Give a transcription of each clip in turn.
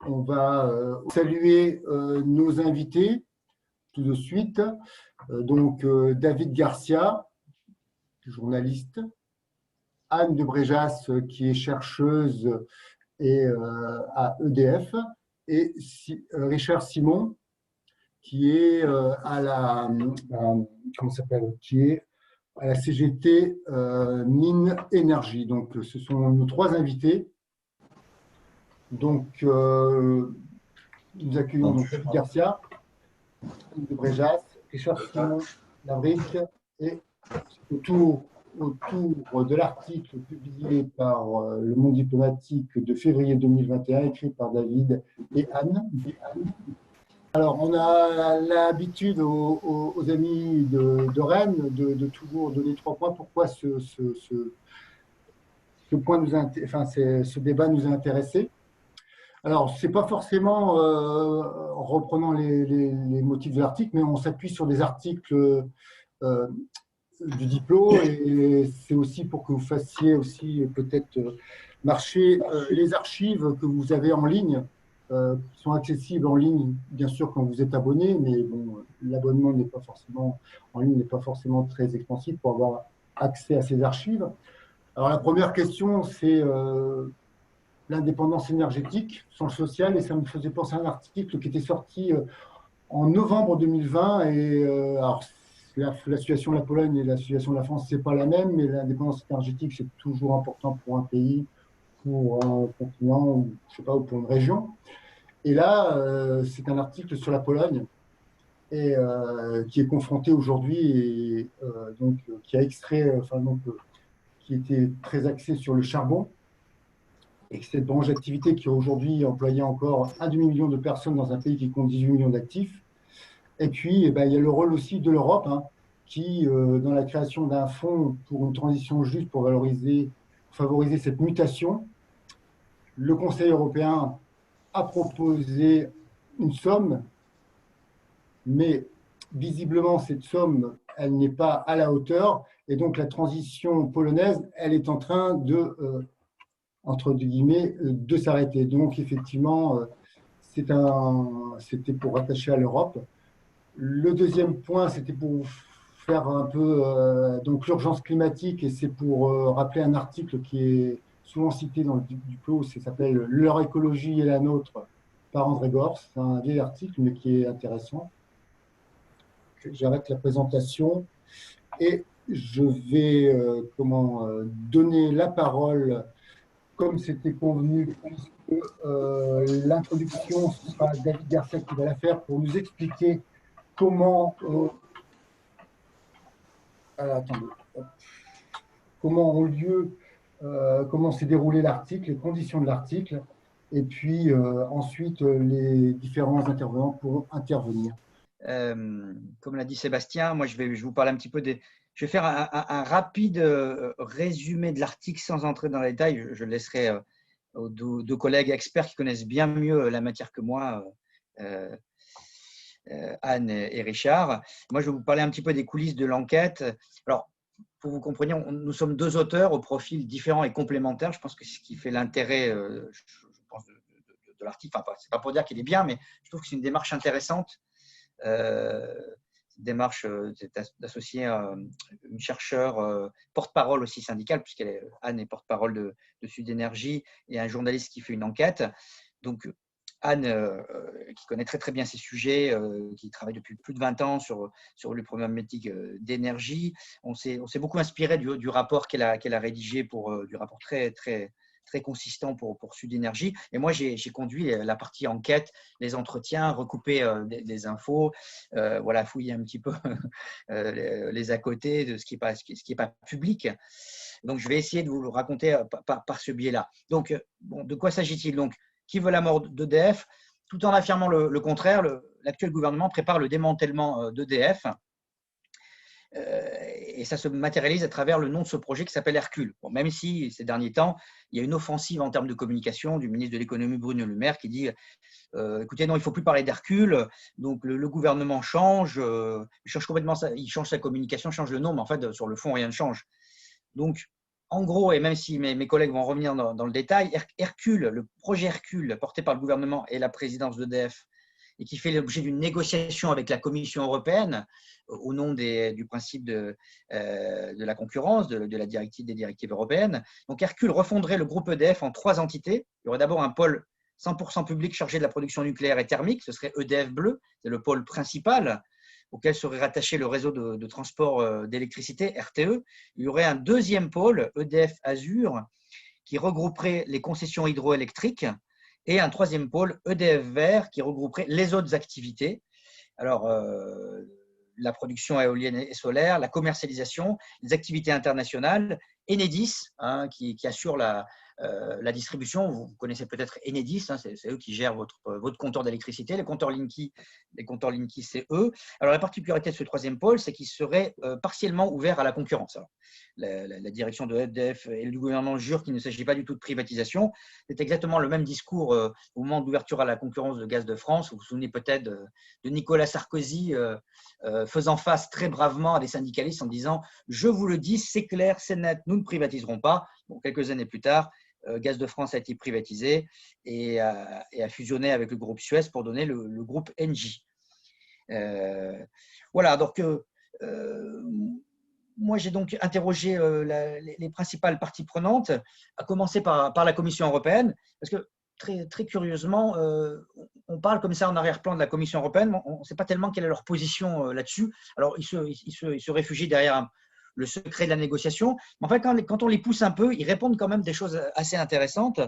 On va saluer nos invités tout de suite. David Garcia, journaliste, Anne de Bréjas, qui est chercheuse à EDF, et Richard Simon, qui est qui est à la CGT Mines Énergie. Donc, ce sont nos trois invités. Donc, nous accueillons David Garcia, Anne de Bréjas, Richard Simon Lavric, et autour de l'article publié par Le Monde diplomatique de février 2021, écrit par David et Anne. Alors, on a l'habitude aux amis de Rennes de toujours donner 3 points. Pourquoi ce débat nous a intéressés. Alors, ce n'est pas forcément en reprenant les motifs de l'article, mais on s'appuie sur des articles du diplôme, et c'est aussi pour que vous fassiez aussi peut-être marcher les archives que vous avez en ligne, qui sont accessibles en ligne, bien sûr, quand vous êtes abonné, mais bon, l'abonnement n'est pas forcément en ligne, n'est pas forcément très extensif pour avoir accès à ces archives. Alors, la première question, c'est l'indépendance énergétique sur le social, et ça me faisait penser à un article qui était sorti en novembre 2020. Et alors, la situation de la Pologne et la situation de la France, ce n'est pas la même, mais l'indépendance énergétique, c'est toujours important pour un pays, pour un continent, ou, je sais pas, ou pour une région. Et là, c'est un article sur la Pologne, et qui est confronté aujourd'hui, et qui a extrait, qui était très axé sur le charbon, et que cette branche d'activité qui aujourd'hui employait encore 1,5 million de personnes dans un pays qui compte 18 millions d'actifs. Et puis, il y a le rôle aussi de l'Europe, qui, dans la création d'un fonds pour une transition juste, pour favoriser cette mutation, le Conseil européen a proposé une somme, mais visiblement, cette somme, elle n'est pas à la hauteur. Et donc, la transition polonaise, elle est en train de, entre guillemets, de s'arrêter. Donc, effectivement, c'était pour rattacher à l'Europe. Le deuxième point, c'était pour faire un peu donc l'urgence climatique, et c'est pour rappeler un article qui est souvent cité dans le diplôme, ça s'appelle « Leur écologie et la nôtre » par André Gors. C'est un vieil article, mais qui est intéressant. J'arrête la présentation et je vais donner la parole comme c'était convenu, puisque l'introduction, ce sera David Garcia qui va la faire pour nous expliquer comment comment s'est déroulé l'article, les conditions de l'article, et puis ensuite les différents intervenants pourront intervenir. Comme l'a dit Sébastien, moi je vais vous parler un petit peu je vais faire un rapide résumé de l'article sans entrer dans les détails. Je laisserai aux deux collègues experts qui connaissent bien mieux la matière que moi, Anne et Richard. Moi, je vais vous parler un petit peu des coulisses de l'enquête. Alors, pour vous compreniez, nous sommes deux auteurs aux profils différents et complémentaires. Je pense que c'est ce qui fait l'intérêt de l'article. Enfin, c'est pas pour dire qu'il est bien, mais je trouve que c'est une démarche intéressante. Démarche d'associer une chercheure porte-parole aussi syndicale, Anne est porte-parole de Sud Énergie, et un journaliste qui fait une enquête. Donc, Anne, qui connaît très très bien ces sujets, qui travaille depuis plus de 20 ans sur les problématiques d'énergie. On s'est beaucoup inspiré du rapport qu'elle a rédigé, du rapport très consistant pour Sud Énergie. Et moi, j'ai conduit la partie enquête, les entretiens, recoupé des infos, fouiller un petit peu les à côté de ce qui est pas public. Donc, je vais essayer de vous le raconter par ce biais-là. Donc, de quoi s'agit-il? Donc, qui veut la mort d'EDF? Tout en affirmant le contraire, l'actuel gouvernement prépare le démantèlement d'EDF. Et ça se matérialise à travers le nom de ce projet qui s'appelle Hercule. Bon, même si ces derniers temps, il y a une offensive en termes de communication du ministre de l'économie Bruno Le Maire qui dit écoutez, non, il ne faut plus parler d'Hercule, donc le gouvernement change, il change complètement il change sa communication, change le nom, mais en fait, sur le fond, rien ne change. Donc, en gros, et même si mes collègues vont revenir dans le détail, Hercule, le projet Hercule porté par le gouvernement et la présidence d'EDF, et qui fait l'objet d'une négociation avec la Commission européenne au nom du principe de la concurrence, de la directive, des directives européennes. Donc Hercule refondrait le groupe EDF en 3 entités. Il y aurait d'abord un pôle 100% public chargé de la production nucléaire et thermique, ce serait EDF Bleu, c'est le pôle principal, auquel serait rattaché le réseau de transport d'électricité, RTE. Il y aurait un deuxième pôle, EDF Azur, qui regrouperait les concessions hydroélectriques, et un troisième pôle, EDF Vert, qui regrouperait les autres activités. Alors, la production éolienne et solaire, la commercialisation, les activités internationales, Enedis, hein, qui assure la distribution. Vous connaissez peut-être Enedis, hein, c'est eux qui gèrent votre compteur d'électricité. Les compteurs Linky, c'est eux. Alors, la particularité de ce troisième pôle, c'est qu'il serait partiellement ouvert à la concurrence. Alors, la direction de EDF et le gouvernement jurent qu'il ne s'agit pas du tout de privatisation. C'est exactement le même discours au moment d'ouverture à la concurrence de Gaz de France. Vous vous souvenez peut-être de Nicolas Sarkozy faisant face très bravement à des syndicalistes en disant « Je vous le dis, c'est clair, c'est net, nous ne privatiserons pas ». Bon, quelques années plus tard, Gaz de France a été privatisé et a fusionné avec le groupe Suez pour donner le groupe Engie. Voilà, donc moi j'ai donc interrogé les principales parties prenantes, à commencer par la Commission européenne, parce que très curieusement, on parle comme ça en arrière-plan de la Commission européenne, on ne sait pas tellement quelle est leur position là-dessus. Alors ils se réfugient derrière le secret de la négociation. Mais en fait, quand on les pousse un peu, ils répondent quand même des choses assez intéressantes.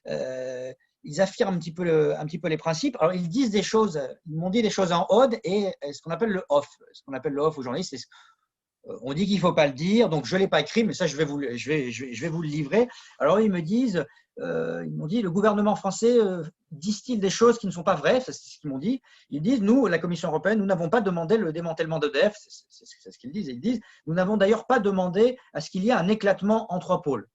Ils affirment un petit peu les principes. Alors, ils disent des choses, ils m'ont dit des choses en ode et ce qu'on appelle le off. Ce qu'on appelle le off aux journalistes, c'est on dit qu'il ne faut pas le dire, donc je ne l'ai pas écrit, mais ça, je vais vous le livrer. Alors, ils me disent, ils m'ont dit, le gouvernement français distille des choses qui ne sont pas vraies, c'est ce qu'ils m'ont dit. Ils disent, nous, la Commission européenne, nous n'avons pas demandé le démantèlement d'EDF, c'est ce qu'ils disent. Ils disent, nous n'avons d'ailleurs pas demandé à ce qu'il y ait un éclatement en 3 pôles.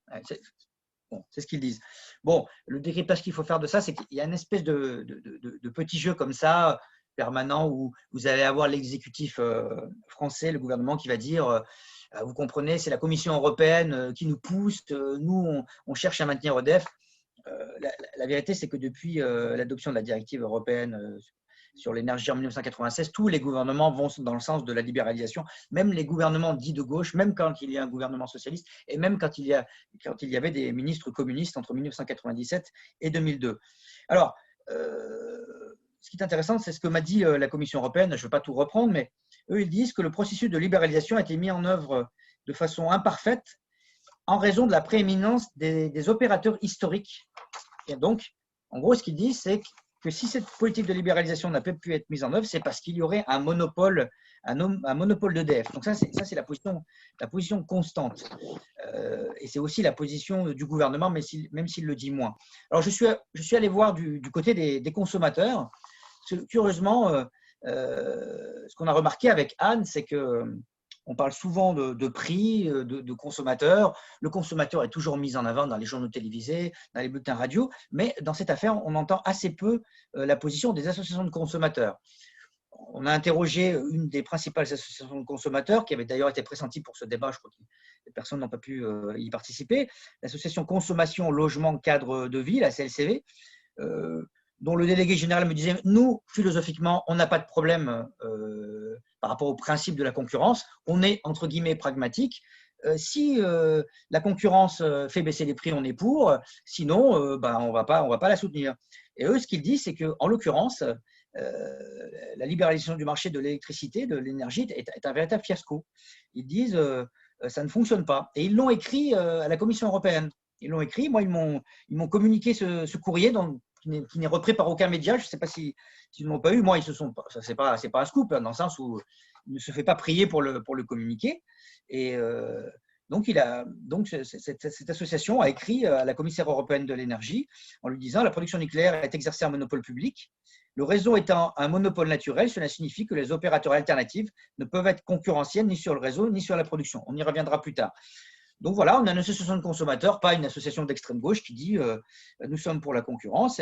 Bon, c'est ce qu'ils disent. Bon, le décryptage qu'il faut faire de ça, c'est qu'il y a une espèce de petit jeu comme ça, permanent, où vous allez avoir l'exécutif français, le gouvernement, qui va dire vous comprenez, c'est la Commission européenne qui nous pousse, nous, on cherche à maintenir EDF. La vérité, c'est que depuis l'adoption de la directive européenne sur l'énergie en 1996, tous les gouvernements vont dans le sens de la libéralisation, même les gouvernements dits de gauche, même quand il y a un gouvernement socialiste, et même quand il y avait des ministres communistes entre 1997 et 2002. Alors, ce qui est intéressant, c'est ce que m'a dit la Commission européenne. Je ne veux pas tout reprendre, mais eux, ils disent que le processus de libéralisation a été mis en œuvre de façon imparfaite en raison de la prééminence des opérateurs historiques. Et donc, en gros, ce qu'ils disent, c'est que si cette politique de libéralisation n'a pas pu être mise en œuvre, c'est parce qu'il y aurait un monopole d'EDF. Donc ça, c'est la position constante. Et c'est aussi la position du gouvernement, même s'il le dit moins. Alors, je suis allé voir du côté des consommateurs. Curieusement, ce qu'on a remarqué avec Anne, c'est qu'on parle souvent de prix, de consommateurs. Le consommateur est toujours mis en avant dans les journaux télévisés, dans les bulletins radio, mais dans cette affaire, on entend assez peu la position des associations de consommateurs. On a interrogé une des principales associations de consommateurs, qui avait d'ailleurs été pressentie pour ce débat, je crois que les personnes n'ont pas pu y participer, l'association Consommation, Logement, Cadre de Vie, la CLCV, dont le délégué général me disait, nous, philosophiquement, on n'a pas de problème par rapport au principe de la concurrence, on est, entre guillemets, pragmatique. Si la concurrence fait baisser les prix, on est pour, sinon, on va pas la soutenir. Et eux, ce qu'ils disent, c'est qu'en l'occurrence, la libéralisation du marché de l'électricité, de l'énergie, est un véritable fiasco. Ils disent ça ne fonctionne pas. Et ils l'ont écrit à la Commission européenne. Ils l'ont écrit, moi, ils m'ont communiqué ce courrier qui n'est repris par aucun média. Je ne sais pas s'ils ne l'ont pas eu. Moi, ce n'est pas un scoop, hein, dans le sens où il ne se fait pas prier pour le communiquer. Et donc cette association a écrit à la commissaire européenne de l'énergie en lui disant la production nucléaire est exercée en monopole public. Le réseau étant un monopole naturel, cela signifie que les opérateurs alternatifs ne peuvent être concurrentiels ni sur le réseau ni sur la production. On y reviendra plus tard. Donc voilà, on a une association de consommateurs, pas une association d'extrême gauche qui dit nous sommes pour la concurrence.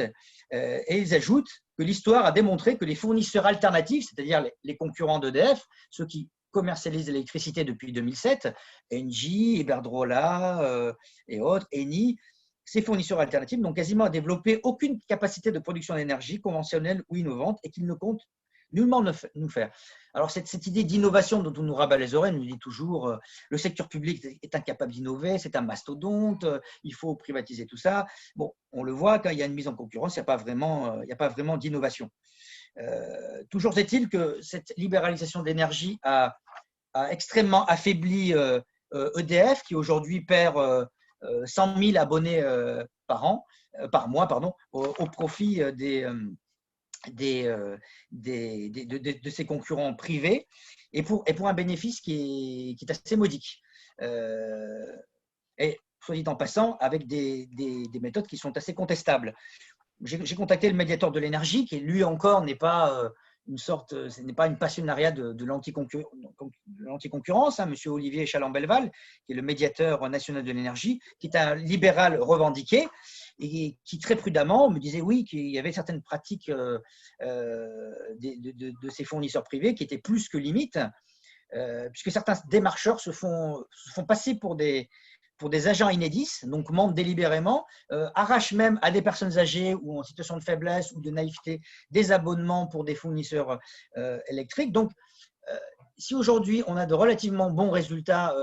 Et ils ajoutent que l'histoire a démontré que les fournisseurs alternatifs, c'est-à-dire les concurrents d'EDF, ceux qui commercialisent l'électricité depuis 2007, Engie, Iberdrola et autres, Eni, ces fournisseurs alternatifs n'ont quasiment développé aucune capacité de production d'énergie conventionnelle ou innovante et qu'ils ne comptent nullement nous faire. Alors, cette idée d'innovation dont on nous rabat les oreilles, on nous dit toujours le secteur public est incapable d'innover, c'est un mastodonte, il faut privatiser tout ça. Bon, on le voit, quand il y a une mise en concurrence, il n'y a pas vraiment d'innovation. Toujours est-il que cette libéralisation de l'énergie a extrêmement affaibli EDF, qui aujourd'hui perd 100 000 abonnés par mois, au profit de ses concurrents privés et pour un bénéfice qui est assez modique. Et soit dit en passant, avec des méthodes qui sont assez contestables. J'ai contacté le médiateur de l'énergie, qui lui encore n'est pas ce n'est pas une passionnariat de l'anticoncurrence, hein, monsieur Olivier Chaland-Belval, qui est le médiateur national de l'énergie, qui est un libéral revendiqué et qui très prudemment me disait oui, qu'il y avait certaines pratiques de ces fournisseurs privés qui étaient plus que limites, puisque certains démarcheurs se font passer pour des agents inédits, donc mentent délibérément, arrachent même à des personnes âgées ou en situation de faiblesse ou de naïveté des abonnements pour des fournisseurs électriques. Donc, si aujourd'hui on a de relativement bons résultats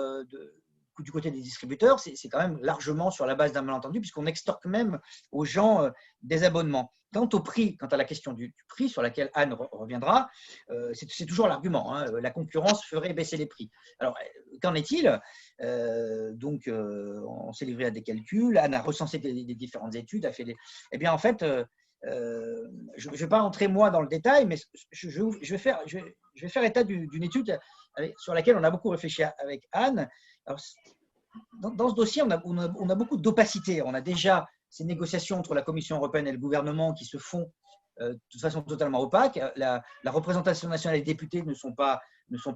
du côté des distributeurs, c'est quand même largement sur la base d'un malentendu, puisqu'on extorque même aux gens des abonnements. Quant au prix, quant à la question du prix, sur laquelle Anne reviendra, c'est toujours l'argument, hein, la concurrence ferait baisser les prix. Alors, qu'en est-il? On s'est livré à des calculs, Anne a recensé des différentes études, a fait des… Eh bien, en fait, je ne vais pas entrer moi dans le détail, mais je vais faire état d'une étude sur laquelle on a beaucoup réfléchi avec Anne. Alors, dans ce dossier, on a beaucoup d'opacité. On a déjà ces négociations entre la Commission européenne et le gouvernement qui se font de toute façon totalement opaque. La représentation nationale et les députés ne sont pas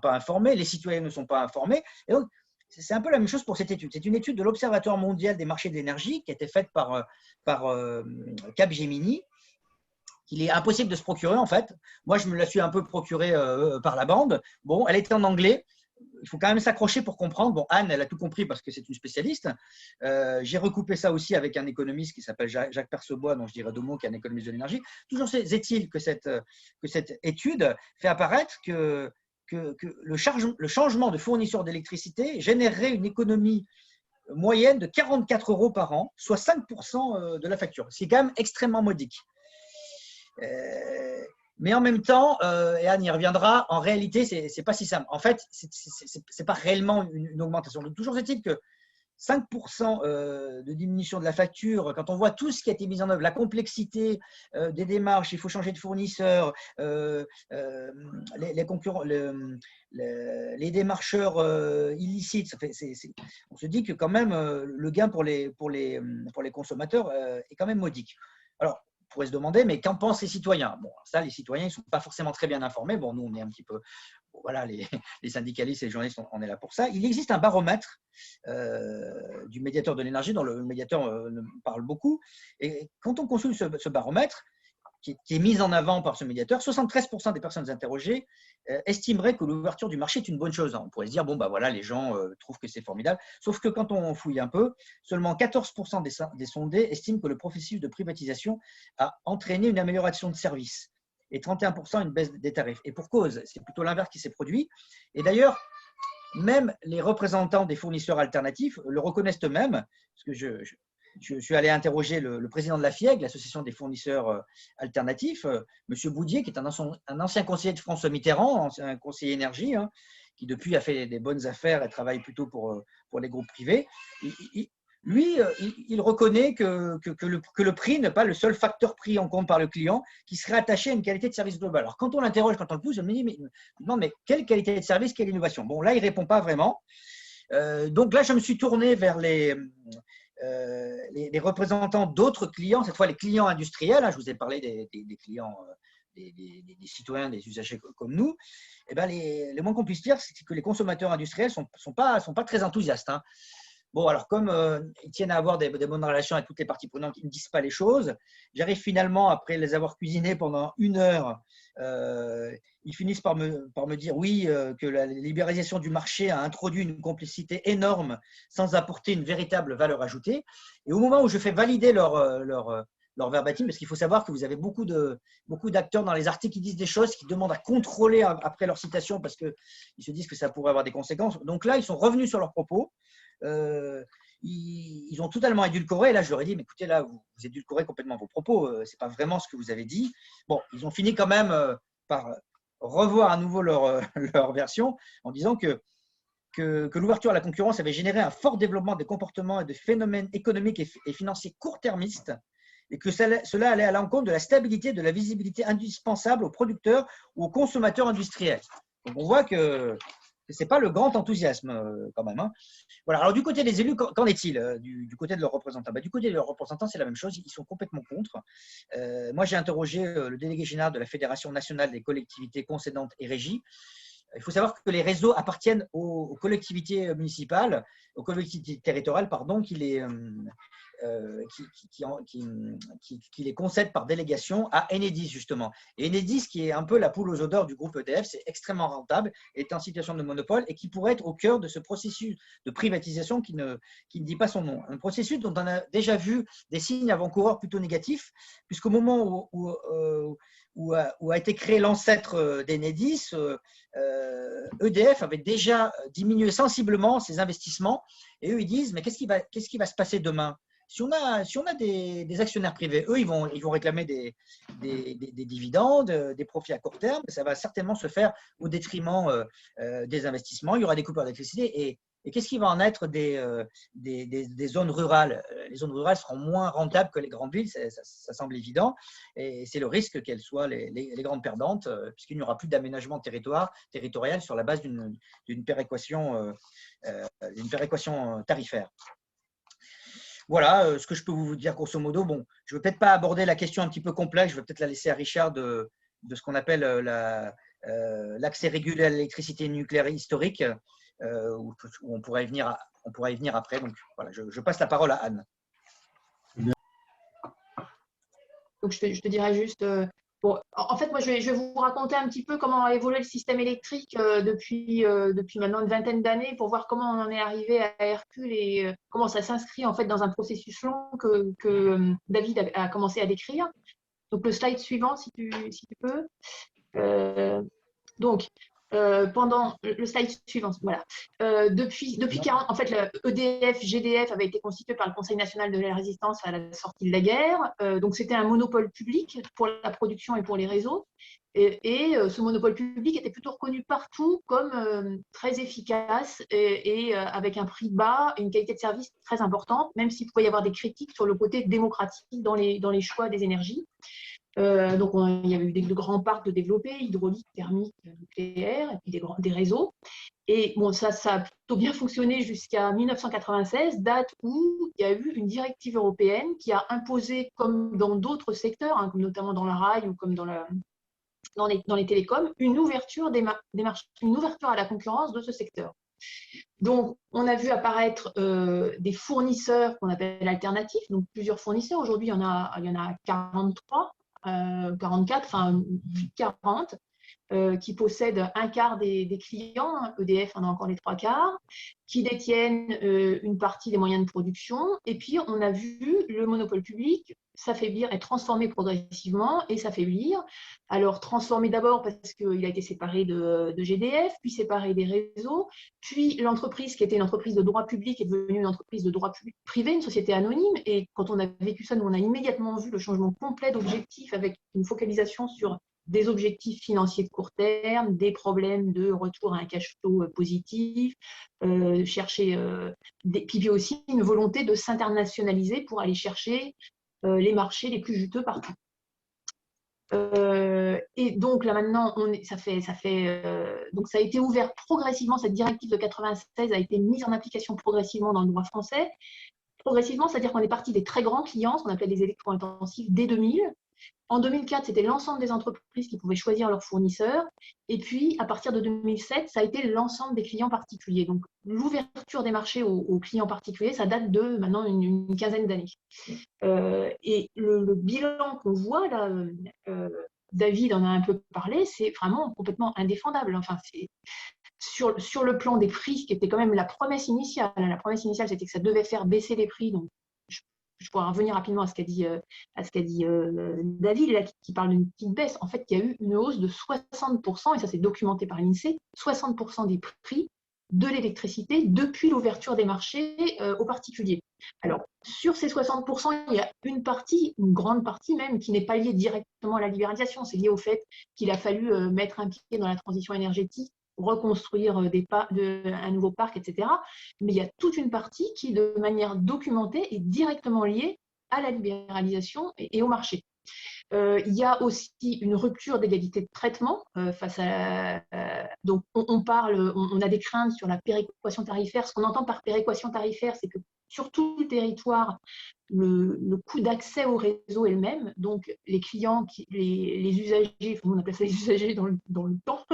informés, les citoyens ne sont pas informés. Et donc, c'est un peu la même chose pour cette étude. C'est une étude de l'Observatoire mondial des marchés de l'énergie qui a été faite par Capgemini, qu'il est impossible de se procurer en fait. Moi, je me la suis un peu procurée par la bande. Bon, elle était en anglais. Il faut quand même s'accrocher pour comprendre. Bon, Anne, elle a tout compris parce que c'est une spécialiste. J'ai recoupé ça aussi avec un économiste qui s'appelle Jacques Percebois, dont je dirais deux mots, qui est un économiste de l'énergie. Toujours est-il que cette étude fait apparaître que le changement de fournisseur d'électricité générerait une économie moyenne de 44 € par an, soit 5% de la facture. C'est quand même extrêmement modique. Mais en même temps, et Anne y reviendra, en réalité, c'est pas si simple. En fait, c'est pas réellement une augmentation. Donc, toujours est-il que 5% de diminution de la facture, quand on voit tout ce qui a été mis en œuvre, la complexité des démarches, il faut changer de fournisseur, les concurrents, les démarcheurs illicites, on se dit que quand même le gain pour les consommateurs est quand même modique. Alors, on pourrait se demander, mais qu'en pensent les citoyens? Bon, ça, les citoyens, ils ne sont pas forcément très bien informés. Bon, nous, on est un petit peu… Bon, voilà, les syndicalistes et les journalistes, on est là pour ça. Il existe un baromètre du médiateur de l'énergie, dont le médiateur parle beaucoup. Et quand on consulte ce baromètre, qui est mis en avant par ce médiateur, 73% des personnes interrogées estimeraient que l'ouverture du marché est une bonne chose. On pourrait se dire, bon, bah voilà, les gens trouvent que c'est formidable. Sauf que quand on fouille un peu, seulement 14% des sondés estiment que le processus de privatisation a entraîné une amélioration de service et 31% une baisse des tarifs. Et pour cause, c'est plutôt l'inverse qui s'est produit. Et d'ailleurs, même les représentants des fournisseurs alternatifs le reconnaissent eux-mêmes, parce que je suis allé interroger le président de la FIEG, l'association des fournisseurs alternatifs, M. Boudier, qui est un ancien conseiller de François Mitterrand, ancien conseiller énergie, hein, qui depuis a fait des bonnes affaires et travaille plutôt pour les groupes privés. Il reconnaît que le prix n'est pas le seul facteur pris en compte par le client, qui serait attaché à une qualité de service global. Alors, quand on l'interroge, quand on le pousse, je me dis, mais quelle qualité de service, quelle innovation? Bon, là, il ne répond pas vraiment. Donc là, je me suis tourné vers les représentants d'autres clients, cette fois les clients industriels. Hein, je vous ai parlé des clients, des citoyens, des usagers comme nous. Et ben, le moins qu'on puisse dire, c'est que les consommateurs industriels ne sont pas très enthousiastes. Hein. Bon, alors comme ils tiennent à avoir des bonnes relations avec toutes les parties prenantes, ils ne disent pas les choses. J'arrive finalement, après les avoir cuisinés pendant 1 heure, ils finissent par me dire oui, que la libéralisation du marché a introduit une complexité énorme sans apporter une véritable valeur ajoutée. Et au moment où je fais valider leur verbatim, parce qu'il faut savoir que vous avez beaucoup d'acteurs dans les articles qui disent des choses, qui demandent à contrôler après leur citation parce qu'ils se disent que ça pourrait avoir des conséquences. Donc là, ils sont revenus sur leurs propos. Ils ont totalement édulcoré. Et là, je leur ai dit, mais écoutez, là, vous édulcorez complètement vos propos. Ce n'est pas vraiment ce que vous avez dit. Bon, ils ont fini quand même par revoir à nouveau leur version en disant que l'ouverture à la concurrence avait généré un fort développement des comportements et des phénomènes économiques et financiers court-termistes et que cela allait à l'encontre de la stabilité, de la visibilité indispensable aux producteurs ou aux consommateurs industriels. Donc, on voit que ce n'est pas le grand enthousiasme quand même. Hein. Voilà. Alors, du côté des élus, qu'en est-il du côté de leurs représentants? Du côté de leurs représentants, c'est la même chose. Ils sont complètement contre. Moi, j'ai interrogé le délégué général de la Fédération nationale des collectivités concédantes et régies. Il faut savoir que les réseaux appartiennent aux collectivités municipales, aux collectivités territoriales, pardon, qui les concèdent par délégation à Enedis, justement. Et Enedis, qui est un peu la poule aux œufs d'or du groupe EDF, c'est extrêmement rentable, est en situation de monopole et qui pourrait être au cœur de ce processus de privatisation qui ne dit pas son nom. Un processus dont on a déjà vu des signes avant-coureurs plutôt négatifs, puisqu'au moment où a été créé l'ancêtre d'Enedis, EDF avait déjà diminué sensiblement ses investissements et eux ils disent mais qu'est-ce qui va se passer demain si on a des actionnaires privés, eux ils vont réclamer des dividendes, des profits à court terme, ça va certainement se faire au détriment des investissements, il y aura des coupures d'électricité et qu'est-ce qui va en être des zones rurales? Les zones rurales seront moins rentables que les grandes villes, ça semble évident. Et c'est le risque qu'elles soient les grandes perdantes, puisqu'il n'y aura plus d'aménagement territorial sur la base d'une péréquation tarifaire. Voilà ce que je peux vous dire grosso modo. Bon, je ne vais peut-être pas aborder la question un petit peu complexe, je vais peut-être la laisser à Richard de ce qu'on appelle l'accès régulé à l'électricité nucléaire historique. Où on pourrait y venir après. Donc voilà, je passe la parole à Anne. Donc je te dirais juste, bon, en fait, moi je vais vous raconter un petit peu comment a évolué le système électrique depuis maintenant une vingtaine d'années pour voir comment on en est arrivé à Hercule et comment ça s'inscrit en fait dans un processus long que David a commencé à décrire. Donc le slide suivant, si tu peux. Donc, pendant le slide suivant, voilà. Depuis 40, en fait, le EDF, GDF avait été constitué par le Conseil national de la résistance à la sortie de la guerre. Donc, c'était un monopole public pour la production et pour les réseaux. Et ce monopole public était plutôt reconnu partout comme très efficace et avec un prix bas et une qualité de service très importante, même s'il pouvait y avoir des critiques sur le côté démocratique dans les choix des énergies. Donc, il y a eu de grands parcs de développés, hydrauliques, thermiques, nucléaires, et puis des réseaux. Et bon, ça a plutôt bien fonctionné jusqu'à 1996, date où il y a eu une directive européenne qui a imposé, comme dans d'autres secteurs, hein, comme notamment dans la rail ou comme dans les télécoms, une ouverture des marchés, une ouverture à la concurrence de ce secteur. Donc, on a vu apparaître des fournisseurs qu'on appelle alternatifs, donc plusieurs fournisseurs. Aujourd'hui, il y en a 43. 44, enfin plus de 40, qui possèdent un quart des clients, EDF en a encore les 3/4, qui détiennent une partie des moyens de production. Et puis, on a vu le monopole public s'affaiblir et transformer progressivement et s'affaiblir. Alors, transformer d'abord parce qu'il a été séparé de GDF, puis séparé des réseaux, puis l'entreprise qui était une entreprise de droit public est devenue une entreprise de droit privé, une société anonyme. Et quand on a vécu ça, nous, on a immédiatement vu le changement complet d'objectifs avec une focalisation sur des objectifs financiers de court terme, des problèmes de retour à un cash flow positif, puis aussi une volonté de s'internationaliser pour aller chercher les marchés les plus juteux partout. Et donc là maintenant, donc ça a été ouvert progressivement, cette directive de 96 a été mise en application progressivement dans le droit français. Progressivement, c'est-à-dire qu'on est parti des très grands clients, ce qu'on appelait des électro-intensifs, dès 2000, En 2004, c'était l'ensemble des entreprises qui pouvaient choisir leurs fournisseurs. Et puis, à partir de 2007, ça a été l'ensemble des clients particuliers. Donc, l'ouverture des marchés aux clients particuliers, ça date de maintenant une quinzaine d'années. Et le bilan qu'on voit là, David en a un peu parlé, c'est vraiment complètement indéfendable. Enfin, sur le plan des prix, qui était quand même la promesse initiale. La promesse initiale, c'était que ça devait faire baisser les prix. Donc, je pourrais revenir rapidement à ce qu'a dit, David, là, qui parle d'une petite baisse. En fait, il y a eu une hausse de 60%, et ça c'est documenté par l'INSEE, 60% des prix de l'électricité depuis l'ouverture des marchés aux particuliers. Alors, sur ces 60%, il y a une partie, une grande partie même, qui n'est pas liée directement à la libéralisation. C'est lié au fait qu'il a fallu mettre un pied dans la transition énergétique, reconstruire un nouveau parc, etc. Mais il y a toute une partie qui, de manière documentée, est directement liée à la libéralisation et au marché. Il y a aussi une rupture d'égalité de traitement face à. Donc, on a des craintes sur la péréquation tarifaire. Ce qu'on entend par péréquation tarifaire, c'est que sur tout le territoire, le coût d'accès au réseau est le même. Donc, les clients, les usagers, on appelle ça les usagers dans le temps,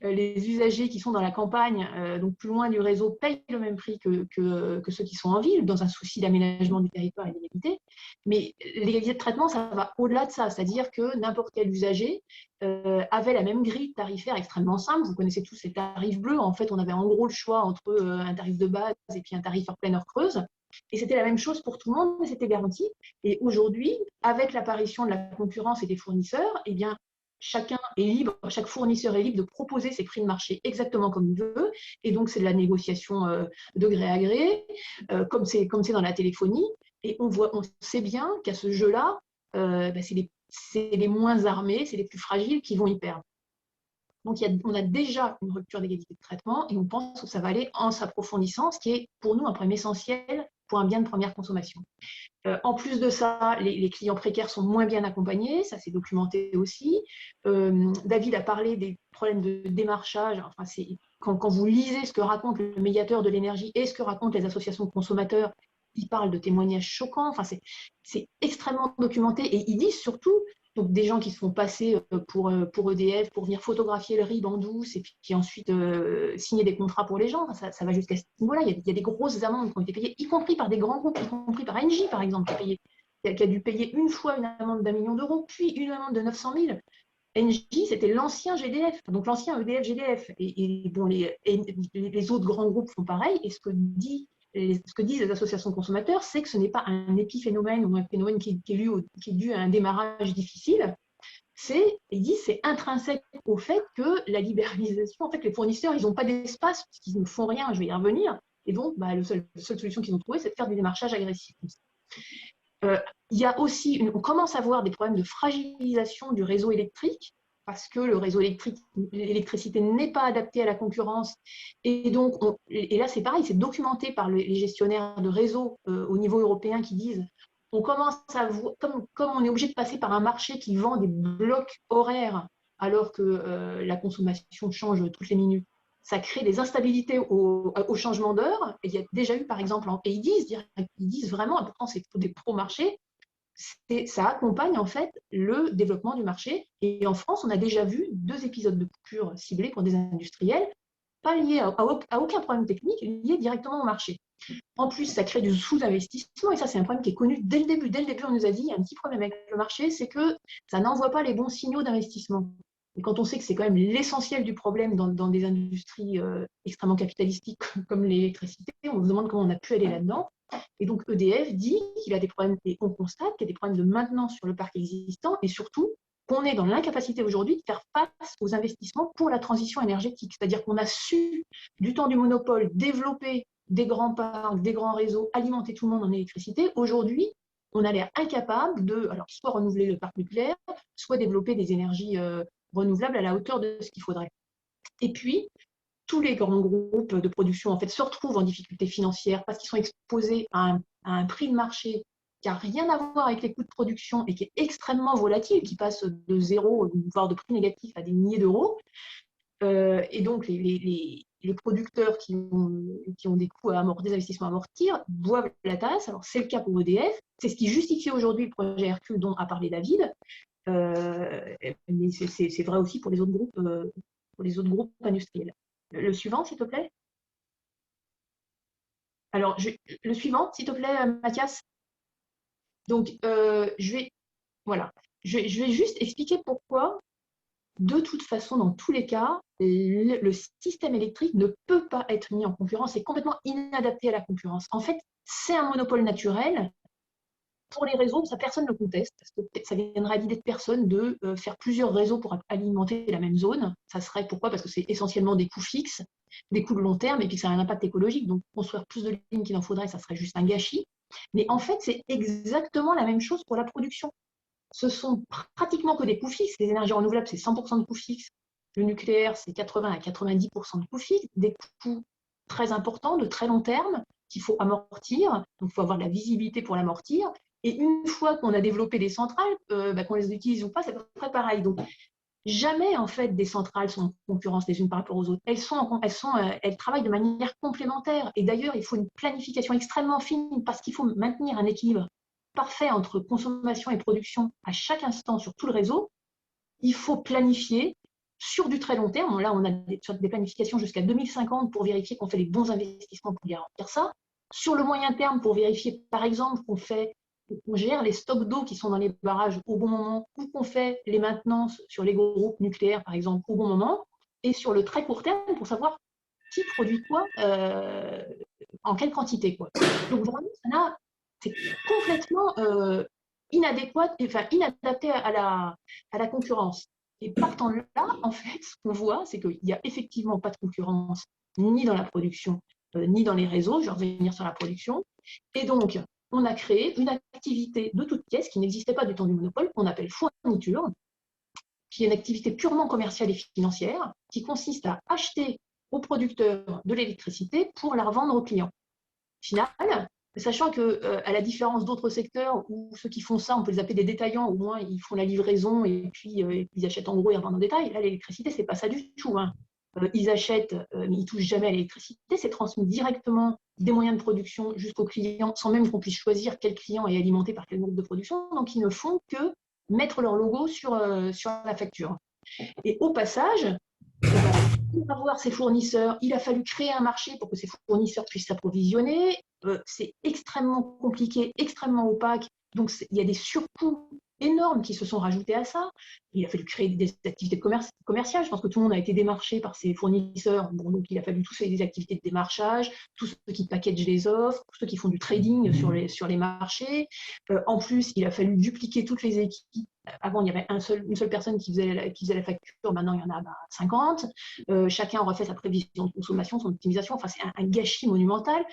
les usagers qui sont dans la campagne, donc plus loin du réseau, payent le même prix que ceux qui sont en ville, dans un souci d'aménagement du territoire et d'égalité. Mais l'égalité de traitement, ça va au-delà de ça, c'est-à-dire que n'importe quel usager avait la même grille tarifaire extrêmement simple. Vous connaissez tous ces tarifs bleus. En fait, on avait en gros le choix entre un tarif de base et puis un tarif heure pleine, heure creuse. Et c'était la même chose pour tout le monde, mais c'était garanti. Et aujourd'hui, avec l'apparition de la concurrence et des fournisseurs, eh bien, chacun est libre, chaque fournisseur est libre de proposer ses prix de marché exactement comme il veut. Et donc, c'est de la négociation de gré à gré, comme c'est dans la téléphonie. Et on sait bien qu'à ce jeu-là, c'est les moins armés, c'est les plus fragiles qui vont y perdre. Donc, on a déjà une rupture d'égalité de traitement et on pense que ça va aller en s'approfondissant, ce qui est pour nous un problème essentiel pour un bien de première consommation. En plus de ça, les clients précaires sont moins bien accompagnés, ça c'est documenté aussi. David a parlé des problèmes de démarchage. Enfin, quand vous lisez ce que raconte le médiateur de l'énergie et ce que racontent les associations de consommateurs, ils parlent de témoignages choquants. Enfin, c'est extrêmement documenté et ils disent surtout donc des gens qui se font passer pour EDF, pour venir photographier le RIB en douce et puis ensuite signer des contrats pour les gens. Ça va jusqu'à ce niveau-là. Il y a des grosses amendes qui ont été payées, y compris par des grands groupes, y compris par Engie, par exemple, qui a dû payer une fois une amende d'1 million d'euros, puis une amende de 900 000. Engie, c'était l'ancien GDF, donc l'ancien EDF-GDF. Et bon, les autres grands groupes font pareil. Et ce que disent les associations de consommateurs, c'est que ce n'est pas un épiphénomène ou un phénomène qui est dû à un démarrage difficile. Ils disent c'est intrinsèque au fait que la libéralisation, en fait, les fournisseurs, ils n'ont pas d'espace parce qu'ils ne font rien, je vais y revenir. Et donc, la seule solution qu'ils ont trouvée, c'est de faire du démarchage agressif. Il y a aussi, on commence à voir des problèmes de fragilisation du réseau électrique parce que le réseau électrique, l'électricité n'est pas adaptée à la concurrence. Et donc, et là, c'est pareil, c'est documenté par les gestionnaires de réseau au niveau européen qui disent on commence à voir, comme on est obligé de passer par un marché qui vend des blocs horaires alors que la consommation change toutes les minutes, ça crée des instabilités au changement d'heure. Et il y a déjà eu, par exemple, et ils disent vraiment, et pourtant c'est des pro-marchés, ça accompagne en fait le développement du marché. Et en France, on a déjà vu 2 épisodes de coupures ciblés pour des industriels, pas liés à aucun problème technique, liés directement au marché. En plus, ça crée du sous-investissement, et ça, c'est un problème qui est connu dès le début. Dès le début, on nous a dit, il y a un petit problème avec le marché, c'est que ça n'envoie pas les bons signaux d'investissement. Et quand on sait que c'est quand même l'essentiel du problème dans des industries extrêmement capitalistiques comme l'électricité, on se demande comment on a pu aller là-dedans. Et donc EDF dit qu'il a des problèmes, et on constate qu'il y a des problèmes de maintenance sur le parc existant, et surtout qu'on est dans l'incapacité aujourd'hui de faire face aux investissements pour la transition énergétique. C'est-à-dire qu'on a su, du temps du monopole, développer des grands parcs, des grands réseaux, alimenter tout le monde en électricité. Aujourd'hui, on a l'air incapable de soit renouveler le parc nucléaire, soit développer des énergies renouvelables à la hauteur de ce qu'il faudrait. Et puis, tous les grands groupes de production en fait, se retrouvent en difficulté financière parce qu'ils sont exposés à un prix de marché qui n'a rien à voir avec les coûts de production et qui est extrêmement volatile, qui passe de 0, voire de prix négatif à des milliers d'euros. Et donc, les producteurs qui ont des coûts des investissements à amortir boivent la tasse. Alors, c'est le cas pour EDF. C'est ce qui justifie aujourd'hui le projet Hercule dont a parlé David. Mais c'est vrai aussi pour les autres groupes industriels. Le suivant, s'il te plaît. Alors, le suivant, s'il te plaît, Mathias. Donc, voilà. Je vais juste expliquer pourquoi, de toute façon, dans tous les cas, le système électrique ne peut pas être mis en concurrence, c'est complètement inadapté à la concurrence. En fait, c'est un monopole naturel. Pour les réseaux, ça, personne ne le conteste, parce que ça viendrait à l'idée de personne de faire plusieurs réseaux pour alimenter la même zone. Ça serait pourquoi? Parce que c'est essentiellement des coûts fixes, des coûts de long terme, et puis que ça a un impact écologique. Donc, construire plus de lignes qu'il en faudrait, ça serait juste un gâchis. Mais en fait, c'est exactement la même chose pour la production. Ce sont pratiquement que des coûts fixes. Les énergies renouvelables, c'est 100% de coûts fixes. Le nucléaire, c'est 80 à 90% de coûts fixes, des coûts très importants, de très long terme, qu'il faut amortir. Donc, il faut avoir de la visibilité pour l'amortir. Et une fois qu'on a développé des centrales, qu'on les utilise ou pas, c'est à peu près pareil. Donc, jamais, en fait, des centrales sont en concurrence les unes par rapport aux autres. Elles travaillent de manière complémentaire. Et d'ailleurs, il faut une planification extrêmement fine parce qu'il faut maintenir un équilibre parfait entre consommation et production à chaque instant sur tout le réseau. Il faut planifier sur du très long terme. Là, on a des planifications jusqu'à 2050 pour vérifier qu'on fait les bons investissements pour garantir ça. Sur le moyen terme, pour vérifier, par exemple, qu'on gère les stocks d'eau qui sont dans les barrages au bon moment, ou qu'on fait les maintenances sur les groupes nucléaires, par exemple, au bon moment. Et sur le très court terme, pour savoir qui produit quoi, en quelle quantité, quoi. Donc vraiment, c'est complètement inadéquat, enfin inadapté à la concurrence. Et partant de là, en fait, ce qu'on voit, c'est qu'il n'y a effectivement pas de concurrence ni dans la production, ni dans les réseaux. Je vais revenir sur la production. Et donc, on a créé une activité de toute pièce qui n'existait pas du temps du monopole, qu'on appelle fourniture, qui est une activité purement commerciale et financière, qui consiste à acheter aux producteurs de l'électricité pour la revendre aux clients. Final, sachant qu'à la différence d'autres secteurs où ceux qui font ça, on peut les appeler des détaillants, au moins ils font la livraison et puis ils achètent en gros et revendent en détail. Là, l'électricité, c'est pas ça du tout. Hein. Ils achètent, mais ils touchent jamais à l'électricité. C'est transmis directement des moyens de production jusqu'aux clients, sans même qu'on puisse choisir quel client est alimenté par quel groupe de production. Donc, ils ne font que mettre leur logo sur la facture. Et au passage, pour avoir ces fournisseurs, il a fallu créer un marché pour que ces fournisseurs puissent s'approvisionner. C'est extrêmement compliqué, extrêmement opaque. Donc, il y a des surcoûts énormes qui se sont rajoutés à ça. Il a fallu créer des activités commerciales. Je pense que tout le monde a été démarché par ses fournisseurs. Bon, donc, il a fallu tous des activités de démarchage, tous ceux qui packagent les offres, tous ceux qui font du trading sur les marchés. En plus, il a fallu dupliquer toutes les équipes. Avant, il y avait une seule personne qui faisait la facture. Maintenant, il y en a 50. Chacun aura fait sa prévision de consommation, son optimisation. Enfin, c'est un gâchis monumental.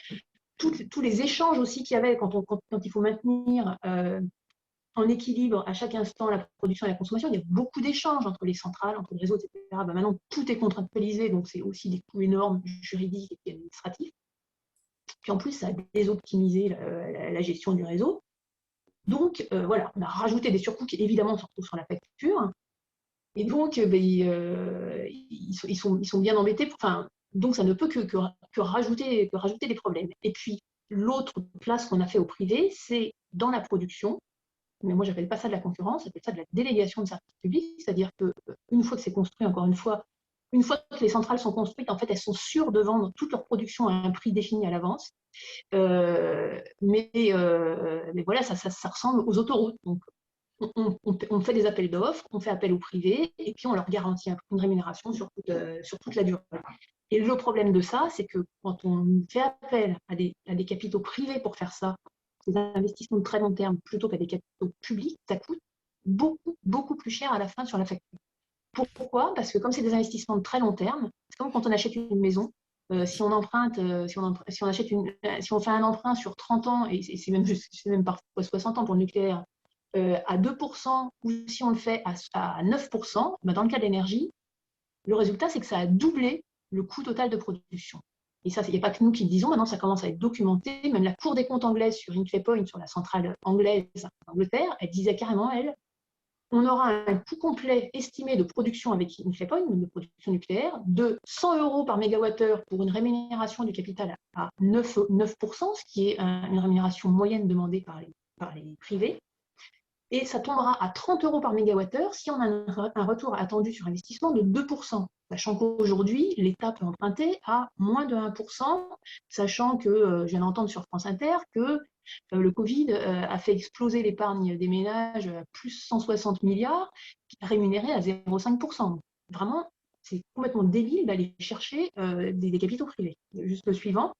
Tous les échanges aussi qu'il y avait quand il faut maintenir en équilibre à chaque instant la production et la consommation, il y a beaucoup d'échanges entre les centrales, entre les réseaux, etc. Maintenant, tout est contractualisé, donc c'est aussi des coûts énormes juridiques et administratifs. Puis en plus, ça a désoptimisé la gestion du réseau. Donc, voilà, on a rajouté des surcoûts qui, évidemment, se retrouvent sur la facture. Et donc, ils sont bien embêtés. Donc, ça ne peut que rajouter des problèmes. Et puis, l'autre place qu'on a fait au privé, c'est dans la production. Mais moi, je n'appelle pas ça de la concurrence, j'appelle ça de la délégation de services publics. C'est-à-dire qu'une fois que c'est construit, encore une fois que les centrales sont construites, en fait, elles sont sûres de vendre toute leur production à un prix défini à l'avance. Mais voilà, ça ressemble aux autoroutes. Donc, on fait des appels d'offres, on fait appel au privé, et puis on leur garantit une rémunération sur toute la durée. Et le problème de ça, c'est que quand on fait appel à des capitaux privés pour faire ça, des investissements de très long terme plutôt qu'à des capitaux publics, ça coûte beaucoup, beaucoup plus cher à la fin sur la facture. Pourquoi? Parce que comme c'est des investissements de très long terme, c'est comme quand on achète une maison. Si on fait un emprunt sur 30 ans, et c'est même parfois 60 ans pour le nucléaire, à 2%, ou si on le fait à 9%, dans le cas de l'énergie, le résultat, c'est que ça a doublé le coût total de production. Et ça, il n'y a pas que nous qui le disons, maintenant ça commence à être documenté. Même la Cour des comptes anglaise sur Hinkley Point, sur la centrale anglaise d'Angleterre, elle disait carrément, elle, on aura un coût complet estimé de production avec Hinkley Point, de production nucléaire, de 100 € par mégawattheure pour une rémunération du capital à 9%, ce qui est une rémunération moyenne demandée par les privés. Et ça tombera à 30 € par mégawattheure si on a un retour attendu sur investissement de 2%. Sachant qu'aujourd'hui, l'État peut emprunter à moins de 1%, sachant que, je viens d'entendre sur France Inter, que le Covid a fait exploser l'épargne des ménages à plus 160 milliards, rémunérés à 0,5%. Vraiment, c'est complètement débile d'aller chercher des capitaux privés. Juste le suivant.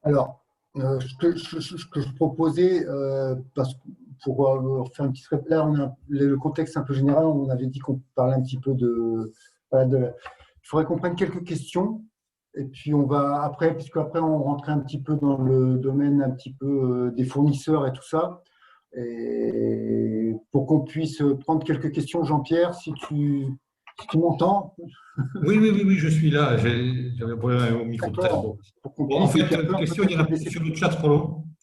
Alors, ce que je proposais, pour faire une petite là, on a le contexte un peu général, on avait dit qu'on parlait un petit peu il faudrait qu'on prenne quelques questions, et puis on va après, puisque après on rentrait un petit peu dans le domaine un petit peu des fournisseurs et tout ça, et pour qu'on puisse prendre quelques questions, Jean-Pierre, si tu m'entends. Oui, je suis là. J'avais un problème au micro tout à l'heure. Bon, en fait, question, il y en a sur le chat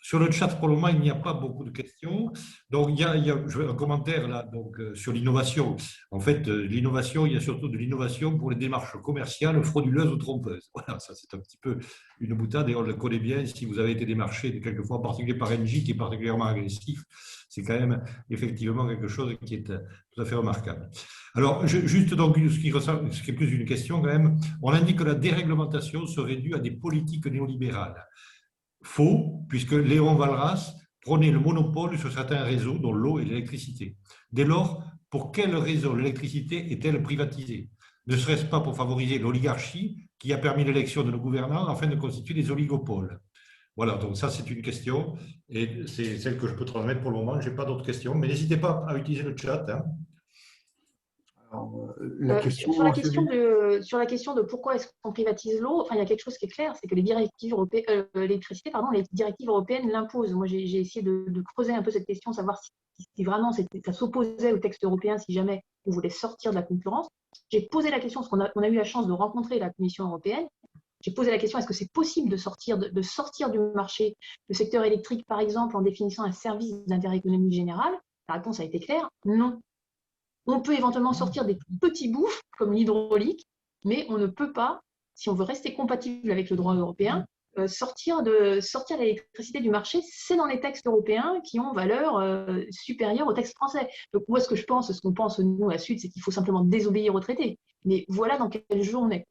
sur le chat pour le moment, il n'y a pas beaucoup de questions. Donc, il y a un commentaire là sur l'innovation. En fait, l'innovation, il y a surtout de l'innovation pour les démarches commerciales frauduleuses ou trompeuses. Voilà, ça c'est un petit peu une boutade et on le connaît bien. Si vous avez été démarché quelquefois, en particulier par Engie, qui est particulièrement agressif, c'est quand même effectivement quelque chose qui est tout à fait remarquable. Alors, juste donc, ce qui est plus une question quand même, on indique que la déréglementation serait due à des politiques néolibérales. Faux, puisque Léon Walras prônait le monopole sur certains réseaux, dont l'eau et l'électricité. Dès lors, pour quel réseau l'électricité est-elle privatisée? Ne serait-ce pas pour favoriser l'oligarchie qui a permis l'élection de nos gouvernants afin de constituer des oligopoles? Voilà, donc ça c'est une question, et c'est celle que je peux transmettre pour le moment. Je n'ai pas d'autres questions, mais n'hésitez pas à utiliser le chat. Alors, sur la question de pourquoi est-ce qu'on privatise l'eau, enfin, il y a quelque chose qui est clair, c'est que les directives européennes, les directives européennes l'imposent. Moi, j'ai essayé de creuser un peu cette question, savoir si vraiment ça s'opposait au texte européen, si jamais on voulait sortir de la concurrence. J'ai posé la question, parce qu'on a eu la chance de rencontrer la Commission européenne. J'ai posé la question, est-ce que c'est possible de sortir du marché le secteur électrique, par exemple, en définissant un service d'intérêt économique général? La réponse a été claire, non. On peut éventuellement sortir des petits bouts, comme l'hydraulique, mais on ne peut pas, si on veut rester compatible avec le droit européen, sortir l'électricité du marché. C'est dans les textes européens qui ont valeur supérieure aux textes français. Donc, moi, ce qu'on pense, nous, à Sud, c'est qu'il faut simplement désobéir au traité. Mais voilà dans quel jeu on est.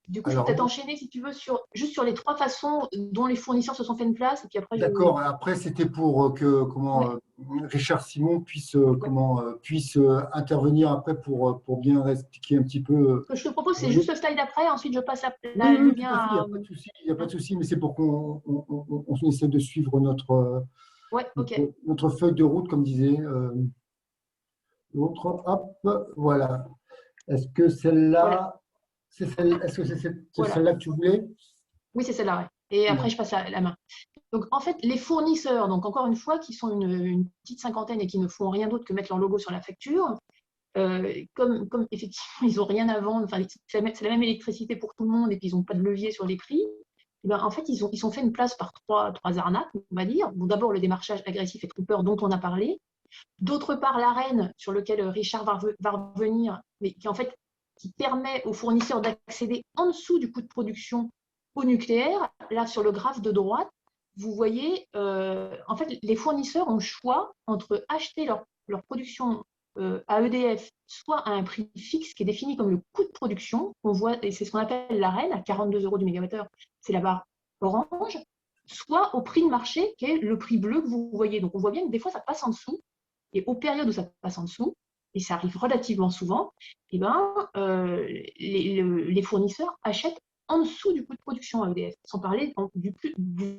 Du coup, je vais peut-être enchaîner, si tu veux, juste sur les 3 façons dont les fournisseurs se sont fait une place. Et puis après, d'accord, après, c'était pour que Richard Simon puisse intervenir après pour bien expliquer un petit peu. Ce que je te propose, c'est juste le slide après. Ensuite, je passe le lien à… Il n'y a pas de souci, mais c'est pour qu'on essaie de suivre notre feuille de route, comme disait l'autre. Hop, voilà. Est-ce que celle-là… Est-ce que c'est celle-là que tu voulais? Oui, c'est celle-là. Ouais. Et après, je passe la main. Donc, en fait, les fournisseurs, donc encore une fois, qui sont une petite cinquantaine et qui ne font rien d'autre que mettre leur logo sur la facture, comme effectivement, ils n'ont rien à vendre, c'est la même électricité pour tout le monde et puis ils n'ont pas de levier sur les prix, et ben, en fait, ils sont fait une place par trois arnaques, on va dire. Bon, d'abord, le démarchage agressif et trompeur dont on a parlé. D'autre part, l'AREN, sur lequel Richard va revenir, mais qui permet aux fournisseurs d'accéder en dessous du coût de production au nucléaire. Là, sur le graphe de droite, vous voyez, en fait, les fournisseurs ont le choix entre acheter leur production à EDF, soit à un prix fixe qui est défini comme le coût de production, on voit, et c'est ce qu'on appelle l'AREN, à 42 € du mégawattheure, c'est la barre orange, soit au prix de marché, qui est le prix bleu que vous voyez. Donc, on voit bien que des fois, ça passe en dessous, et aux périodes où ça passe en dessous, et ça arrive relativement souvent, et ben, les fournisseurs achètent en dessous du coût de production à EDF, sans parler du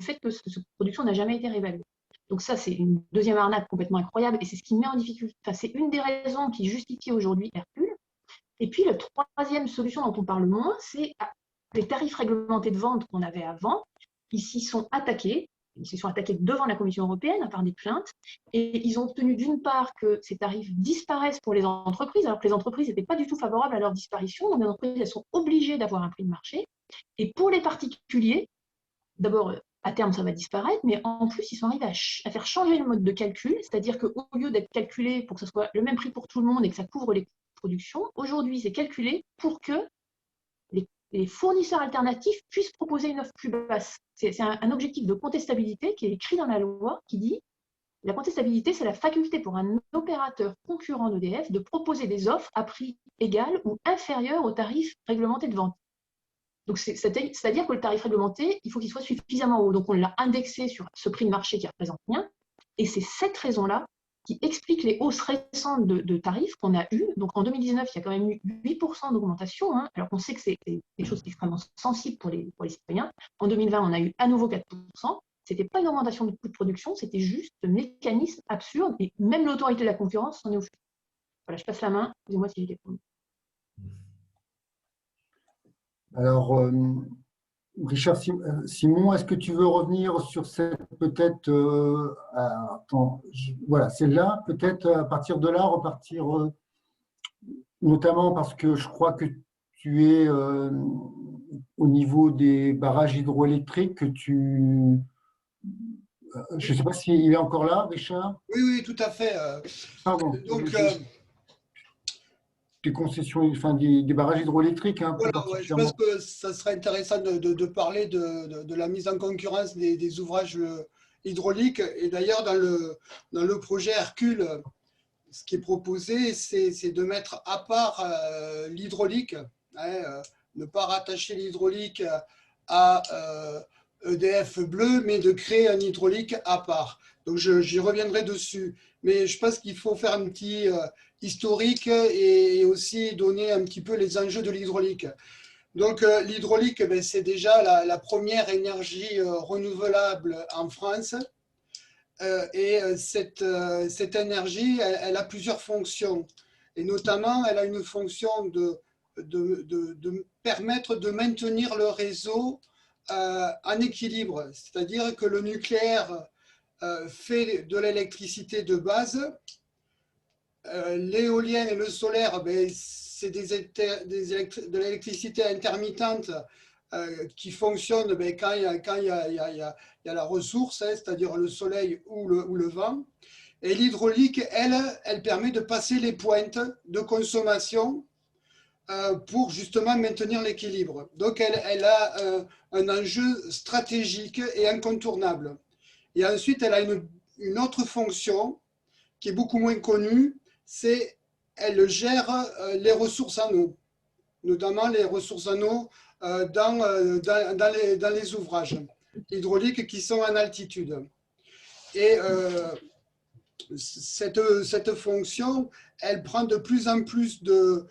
fait que cette production n'a jamais été réévaluée. Donc ça, c'est une deuxième arnaque complètement incroyable, et c'est ce qui met en difficulté. Enfin, c'est une des raisons qui justifie aujourd'hui Hercule. Et puis, la troisième solution dont on parle moins, c'est les tarifs réglementés de vente qu'on avait avant. Ils s'y sont attaqués. Ils se sont attaqués devant la Commission européenne par des plaintes, et ils ont obtenu d'une part que ces tarifs disparaissent pour les entreprises, alors que les entreprises n'étaient pas du tout favorables à leur disparition. Donc les entreprises, elles sont obligées d'avoir un prix de marché. Et pour les particuliers, d'abord, à terme, ça va disparaître, mais en plus, ils sont arrivés à faire changer le mode de calcul, c'est-à-dire qu'au lieu d'être calculé pour que ce soit le même prix pour tout le monde et que ça couvre les coûts de production, aujourd'hui, c'est calculé pour que les fournisseurs alternatifs puissent proposer une offre plus basse. C'est un objectif de contestabilité qui est écrit dans la loi qui dit la contestabilité, c'est la faculté pour un opérateur concurrent d'EDF de proposer des offres à prix égal ou inférieur au tarif réglementé de vente. Donc, c'est-à-dire que le tarif réglementé, il faut qu'il soit suffisamment haut. Donc, on l'a indexé sur ce prix de marché qui représente rien. Et c'est cette raison-là qui explique les hausses récentes de tarifs qu'on a eues. Donc, en 2019, il y a quand même eu 8% d'augmentation, hein, alors qu'on sait que c'est quelque chose d'extrêmement sensible pour les citoyens. En 2020, on a eu à nouveau 4%. Ce n'était pas une augmentation de coût de production, c'était juste un mécanisme absurde. Et même l'autorité de la concurrence s'en est occupée. Voilà, je passe la main. Excusez-moi si j'ai des problèmes. Alors, Richard Simon, est-ce que tu veux revenir sur cette peut-être, voilà, celle-là, peut-être à partir de là, repartir, notamment parce que je crois que tu es au niveau des barrages hydroélectriques, que je ne sais pas s'il est encore là, Richard. Oui, tout à fait. Pardon. Donc, des concessions, enfin des barrages hydroélectriques. Hein, voilà, je pense que ça serait intéressant de parler de la mise en concurrence des ouvrages hydrauliques. Et d'ailleurs, dans le projet Hercule, ce qui est proposé, c'est de mettre à part l'hydraulique, hein, ne pas rattacher l'hydraulique à EDF Bleu, mais de créer un hydraulique à part. Donc, j'y reviendrai dessus. Mais je pense qu'il faut faire un petit historique et aussi donner un petit peu les enjeux de l'hydraulique. Donc, l'hydraulique, c'est déjà la première énergie renouvelable en France. Et cette énergie, elle a plusieurs fonctions. Et notamment, elle a une fonction de permettre de maintenir le réseau en équilibre. C'est-à-dire que le nucléaire fait de l'électricité de base. L'éolien et le solaire, c'est de l'électricité intermittente qui fonctionne quand il y a la ressource, hein, c'est-à-dire le soleil ou le vent. Et l'hydraulique, elle permet de passer les pointes de consommation pour justement maintenir l'équilibre. Donc, elle a un enjeu stratégique et incontournable. Et ensuite, elle a une autre fonction qui est beaucoup moins connue, c'est qu'elle gère les ressources en eau, notamment les ressources en eau dans les ouvrages hydrauliques qui sont en altitude. Et cette fonction, elle prend de plus en plus de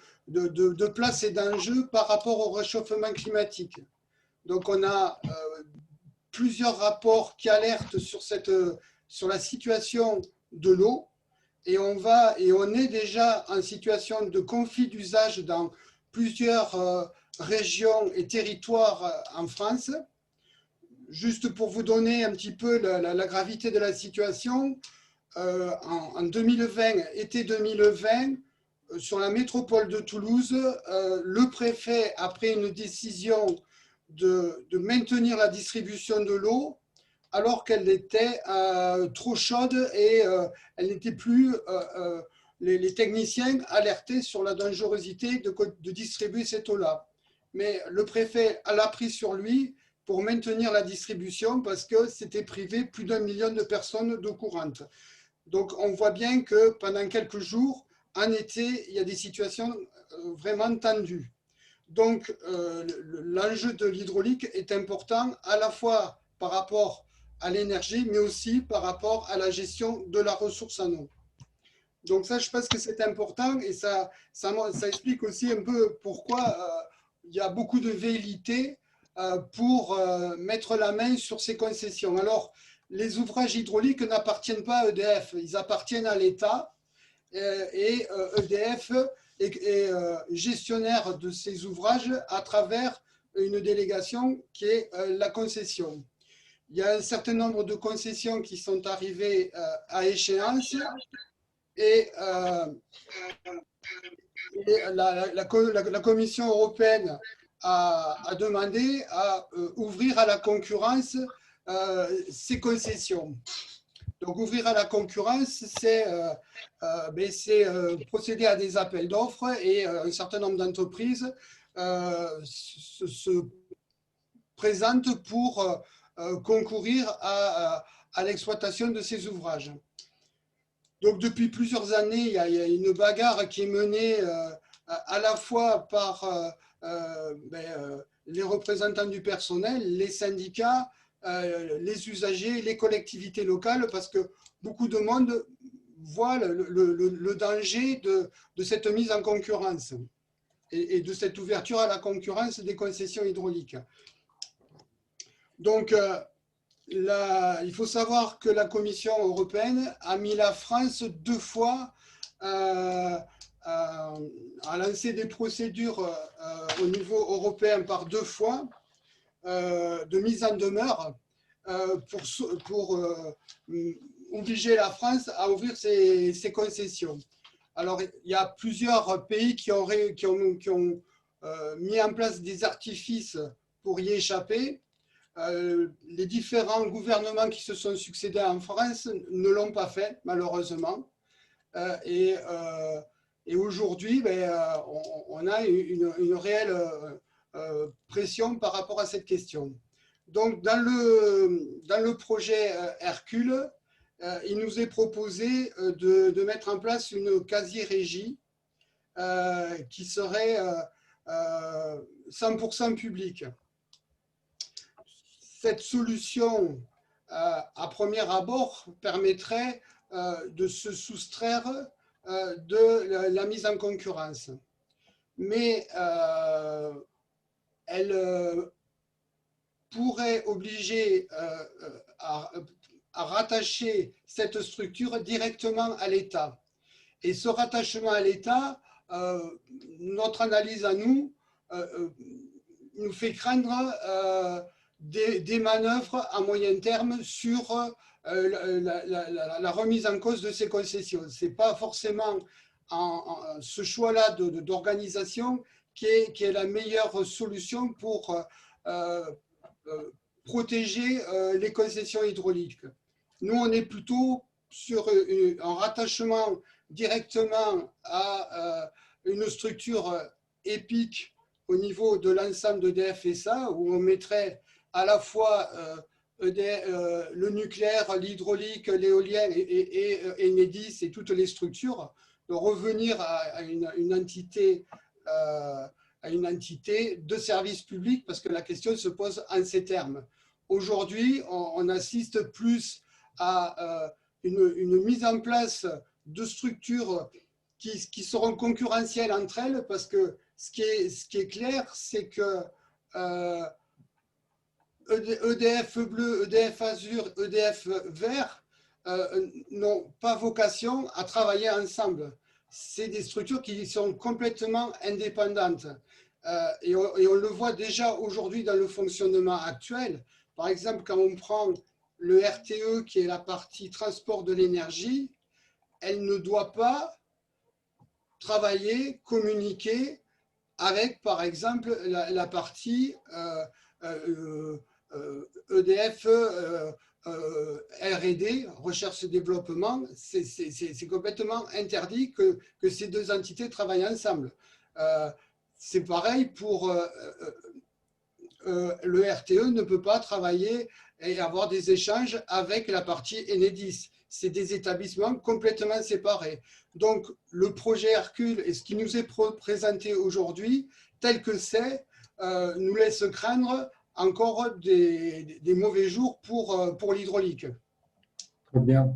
place et d'enjeux par rapport au réchauffement climatique. Donc, on a plusieurs rapports qui alertent sur la situation de l'eau et on est déjà en situation de conflit d'usage dans plusieurs régions et territoires en France. Juste pour vous donner un petit peu la gravité de la situation, en 2020, été 2020, sur la métropole de Toulouse, le préfet a pris une décision de maintenir la distribution de l'eau alors qu'elle était trop chaude et elle n'était plus, les techniciens alertaient sur la dangerosité de distribuer cette eau-là. Mais le préfet l'a pris sur lui pour maintenir la distribution parce que c'était privé plus d'1 million de personnes d'eau courante. Donc on voit bien que pendant quelques jours, en été, il y a des situations vraiment tendues. Donc l'enjeu de l'hydraulique est important à la fois par rapport à l'énergie, mais aussi par rapport à la gestion de la ressource en eau. Donc ça, je pense que c'est important et ça explique aussi un peu pourquoi il y a beaucoup de velléités pour mettre la main sur ces concessions. Alors, les ouvrages hydrauliques n'appartiennent pas à EDF, ils appartiennent à l'État et EDF est gestionnaire de ces ouvrages à travers une délégation qui est la concession. Il y a un certain nombre de concessions qui sont arrivées à échéance et la Commission européenne a demandé à ouvrir à la concurrence ces concessions. Donc, ouvrir à la concurrence, c'est procéder à des appels d'offres et un certain nombre d'entreprises se présentent pour concourir à l'exploitation de ces ouvrages. Donc, depuis plusieurs années, il y a une bagarre qui est menée à la fois par les représentants du personnel, les syndicats, les usagers, les collectivités locales, parce que beaucoup de monde voit le danger de cette mise en concurrence et de cette ouverture à la concurrence des concessions hydrauliques. Donc, il faut savoir que la Commission européenne a mis la France 2 fois à lancer des procédures au niveau européen par 2 fois de mise en demeure pour obliger la France à ouvrir ses concessions. Alors, il y a plusieurs pays qui ont mis en place des artifices pour y échapper. Les différents gouvernements qui se sont succédés en France ne l'ont pas fait, malheureusement. Et aujourd'hui, on a une réelle pression par rapport à cette question. Donc, dans le projet Hercule, il nous est proposé de mettre en place une quasi-régie qui serait 100% publique. Cette solution, à premier abord, permettrait de se soustraire de la mise en concurrence. Mais elle pourrait obliger à rattacher cette structure directement à l'État. Et ce rattachement à l'État, notre analyse à nous, nous fait craindre des manœuvres à moyen terme sur la remise en cause de ces concessions. Ce n'est pas forcément ce choix-là d'organisation qui est la meilleure solution pour protéger les concessions hydrauliques. Nous, on est plutôt sur un rattachement directement à une structure épique au niveau de l'ensemble d'EDF SA, où on mettrait à la fois le nucléaire, l'hydraulique, l'éolien et Enedis et toutes les structures, de revenir à une entité de service public, parce que la question se pose en ces termes. Aujourd'hui, on assiste plus à une mise en place de structures qui seront concurrentielles entre elles, parce que ce qui est clair, c'est que EDF bleu, EDF azur, EDF vert n'ont pas vocation à travailler ensemble. C'est des structures qui sont complètement indépendantes. Et on le voit déjà aujourd'hui dans le fonctionnement actuel. Par exemple, quand on prend le RTE, qui est la partie transport de l'énergie, elle ne doit pas travailler, communiquer avec, par exemple, la partie EDF R&D, recherche et développement. C'est complètement interdit que ces deux entités travaillent ensemble. C'est pareil pour le RTE ne peut pas travailler et avoir des échanges avec la partie Enedis. C'est des établissements complètement séparés. Donc, le projet Hercule et ce qui nous est présenté aujourd'hui, tel que c'est, nous laisse craindre encore des mauvais jours pour l'hydraulique. Très bien.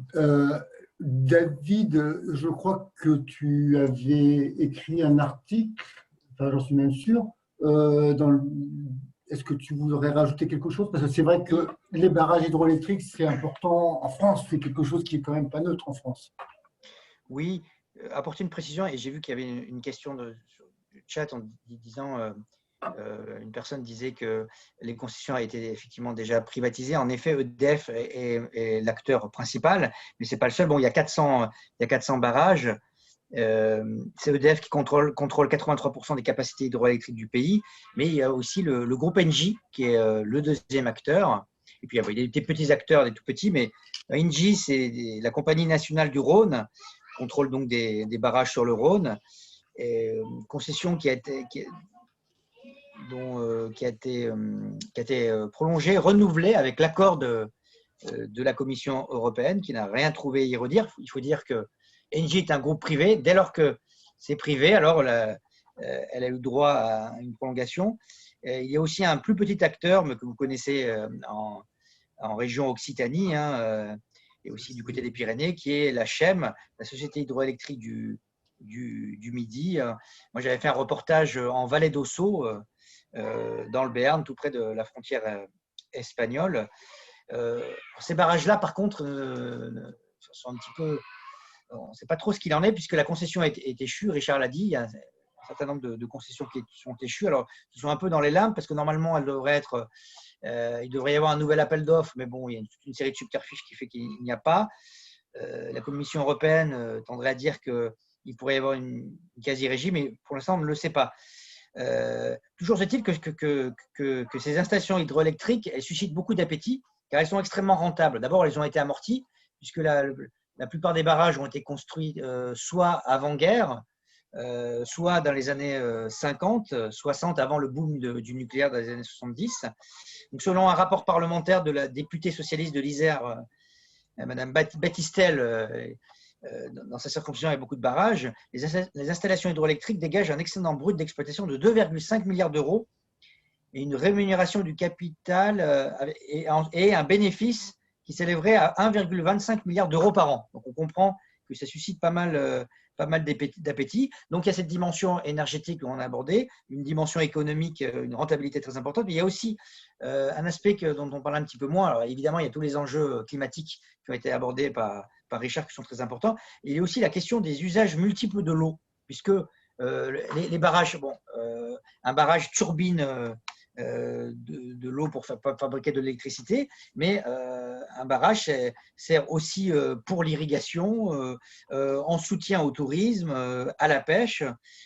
David, je crois que tu avais écrit un article, enfin, j'en suis même sûr, est-ce que tu voudrais rajouter quelque chose? Parce que c'est vrai que les barrages hydroélectriques, c'est important en France, c'est quelque chose qui est quand même pas neutre en France. Oui, apporter une précision, et j'ai vu qu'il y avait une question sur le chat en disant, une personne disait que les concessions ont été effectivement déjà privatisées. En effet, EDF est l'acteur principal, mais ce n'est pas le seul. Bon, il y a 400 barrages. C'est EDF qui contrôle 83% des capacités hydroélectriques du pays, mais il y a aussi le groupe Engie qui est le deuxième acteur Et puis, il y avait des petits acteurs, des tout petits, mais Engie, c'est la compagnie nationale du Rhône, contrôle donc des barrages sur le Rhône. Une concession qui a été prolongée, renouvelée avec l'accord de la Commission européenne, qui n'a rien trouvé à y redire. Il faut dire que Engie est un groupe privé. Dès lors que c'est privé, alors elle a eu droit à une prolongation. Il y a aussi un plus petit acteur, mais que vous connaissez en région Occitanie, et aussi du côté des Pyrénées, qui est la SHEM, la Société hydroélectrique du Midi. Moi, j'avais fait un reportage en Vallée d'Ossau, dans le Béarn, tout près de la frontière espagnole. Ces barrages-là, par contre, sont un petit peu… On ne sait pas trop ce qu'il en est, puisque la concession est échue. Richard l'a dit, il y a un certain nombre de concessions qui sont échues. Alors, ils sont un peu dans les limbes, parce que normalement, il devrait y avoir un nouvel appel d'offres, mais bon, il y a toute une série de subterfuges qui fait qu'il n'y a pas. La Commission européenne tendrait à dire qu'il pourrait y avoir une quasi-régie, mais pour l'instant, on ne le sait pas. Toujours est-il que ces installations hydroélectriques, elles suscitent beaucoup d'appétit, car elles sont extrêmement rentables. D'abord, elles ont été amorties, puisque la plupart des barrages ont été construits soit avant-guerre, soit dans les années 50, 60, avant le boom du nucléaire dans les années 70. Donc, selon un rapport parlementaire de la députée socialiste de l'Isère, Madame Battistel, dans sa circonscription, il y a beaucoup de barrages. Les installations hydroélectriques dégagent un excédent brut d'exploitation de 2,5 milliards d'euros et une rémunération du capital et un bénéfice qui s'élèverait à 1,25 milliard d'euros par an. Donc, on comprend que ça suscite pas mal d'appétit. Donc, il y a cette dimension énergétique qu'on a abordée, une dimension économique, une rentabilité très importante. Mais il y a aussi un aspect dont on parle un petit peu moins. Alors, évidemment, il y a tous les enjeux climatiques qui ont été abordés par Richard qui sont très importants. Et il y a aussi la question des usages multiples de l'eau, puisque les barrages, un barrage turbine de l'eau pour fabriquer de l'électricité, mais un barrage sert aussi pour l'irrigation, en soutien au tourisme, à la pêche.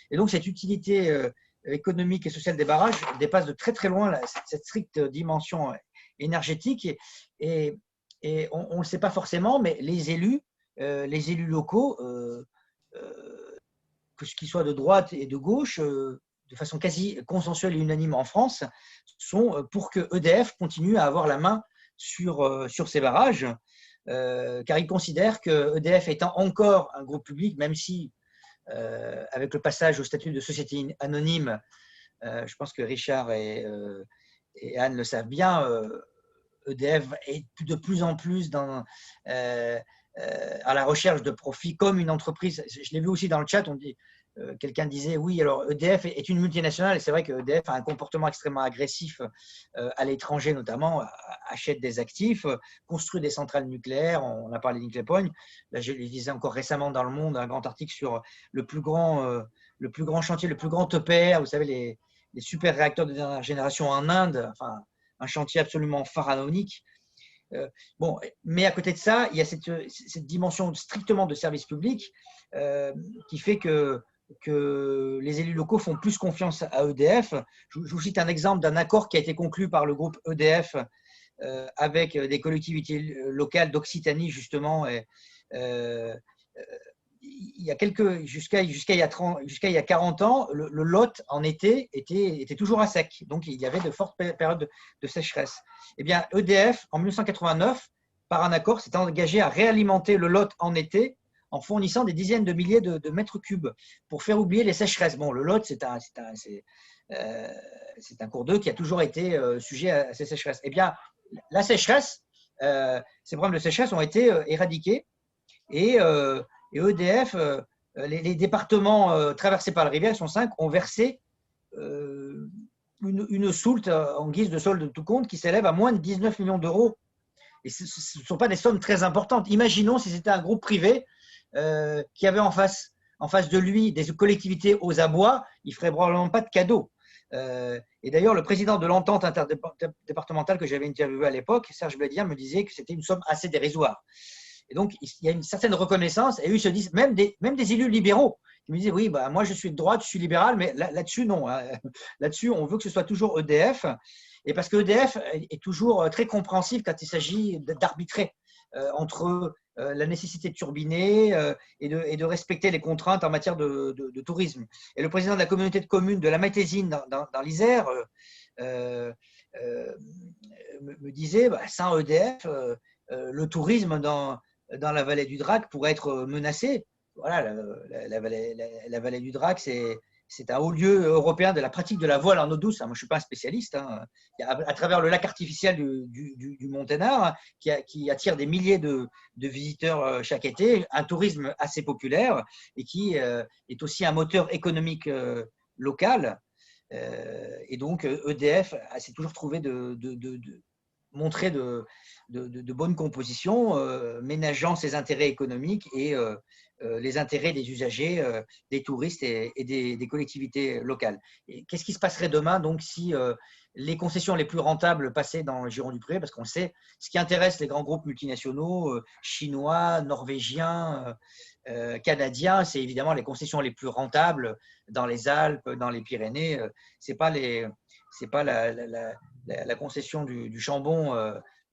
Et donc, cette utilité économique et sociale des barrages dépasse de très très loin cette stricte dimension énergétique. Et on ne le sait pas forcément, mais les élus locaux, qu'ils soient de droite et de gauche, de façon quasi consensuelle et unanime en France, sont pour que EDF continue à avoir la main sur ces barrages, car ils considèrent que EDF étant encore un groupe public, même si avec le passage au statut de société anonyme, je pense que Richard et Anne le savent bien, EDF est de plus en plus à la recherche de profit comme une entreprise. Je l'ai vu aussi dans le chat, quelqu'un disait oui, alors EDF est une multinationale, et c'est vrai que EDF a un comportement extrêmement agressif à l'étranger, notamment achète des actifs, construit des centrales nucléaires. On a parlé d'Hinkley Point. Là, je lisais encore récemment dans Le Monde un grand article sur le plus grand chantier, le plus grand EPR, vous savez, les super réacteurs de dernière génération en Inde, enfin un chantier absolument pharaonique. Mais à côté de ça, il y a cette dimension strictement de service public qui fait que les élus locaux font plus confiance à EDF. Je vous cite un exemple d'un accord qui a été conclu par le groupe EDF avec des collectivités locales d'Occitanie, justement. Jusqu'à il y a 40 ans, le Lot en été était toujours à sec. Donc, il y avait de fortes périodes de sécheresse. Eh bien, EDF, en 1989, par un accord, s'est engagé à réalimenter le Lot en été en fournissant des dizaines de milliers de mètres cubes pour faire oublier les sécheresses. Bon, le Lot, c'est un cours d'eau qui a toujours été sujet à ces sécheresses. Eh bien, la sécheresse, ces problèmes de sécheresse ont été éradiqués et EDF, les départements traversés par la rivière, ils sont 5, ont versé une soulte en guise de solde de tout compte qui s'élève à moins de 19 millions d'euros. Et ce ne sont pas des sommes très importantes. Imaginons si c'était un groupe privé qui avait en face de lui des collectivités aux abois, il ne ferait probablement pas de cadeau. Et d'ailleurs, le président de l'entente interdépartementale que j'avais interviewé à l'époque, Serge Blédien, me disait que c'était une somme assez dérisoire. Et donc, il y a une certaine reconnaissance, et eux se disent, même des élus libéraux, qui me disaient, oui, moi je suis de droite, je suis libéral, mais là-dessus, non. Là-dessus, on veut que ce soit toujours EDF. et parce que EDF est toujours très compréhensif quand il s'agit d'arbitrer entre la nécessité de turbiner et de respecter les contraintes en matière de tourisme. Et le président de la communauté de communes de la Matésine dans l'Isère me disait, sans EDF, le tourisme dans la vallée du Drac pourrait être menacé. Voilà, la vallée du Drac, c'est un haut lieu européen de la pratique de la voile en eau douce. Moi, je ne suis pas un spécialiste. À travers le lac artificiel du Monténard, qui attire des milliers de visiteurs chaque été, un tourisme assez populaire et qui est aussi un moteur économique local. Et donc, EDF s'est toujours trouvé montrer de bonnes compositions, ménageant ses intérêts économiques et les intérêts des usagers, des touristes et des collectivités locales. Qu'est-ce qui se passerait demain donc si les concessions les plus rentables passaient dans le giron du privé? Parce qu'on sait, ce qui intéresse les grands groupes multinationaux, chinois, norvégiens, canadiens, c'est évidemment les concessions les plus rentables dans les Alpes, dans les Pyrénées. C'est pas la concession du Chambon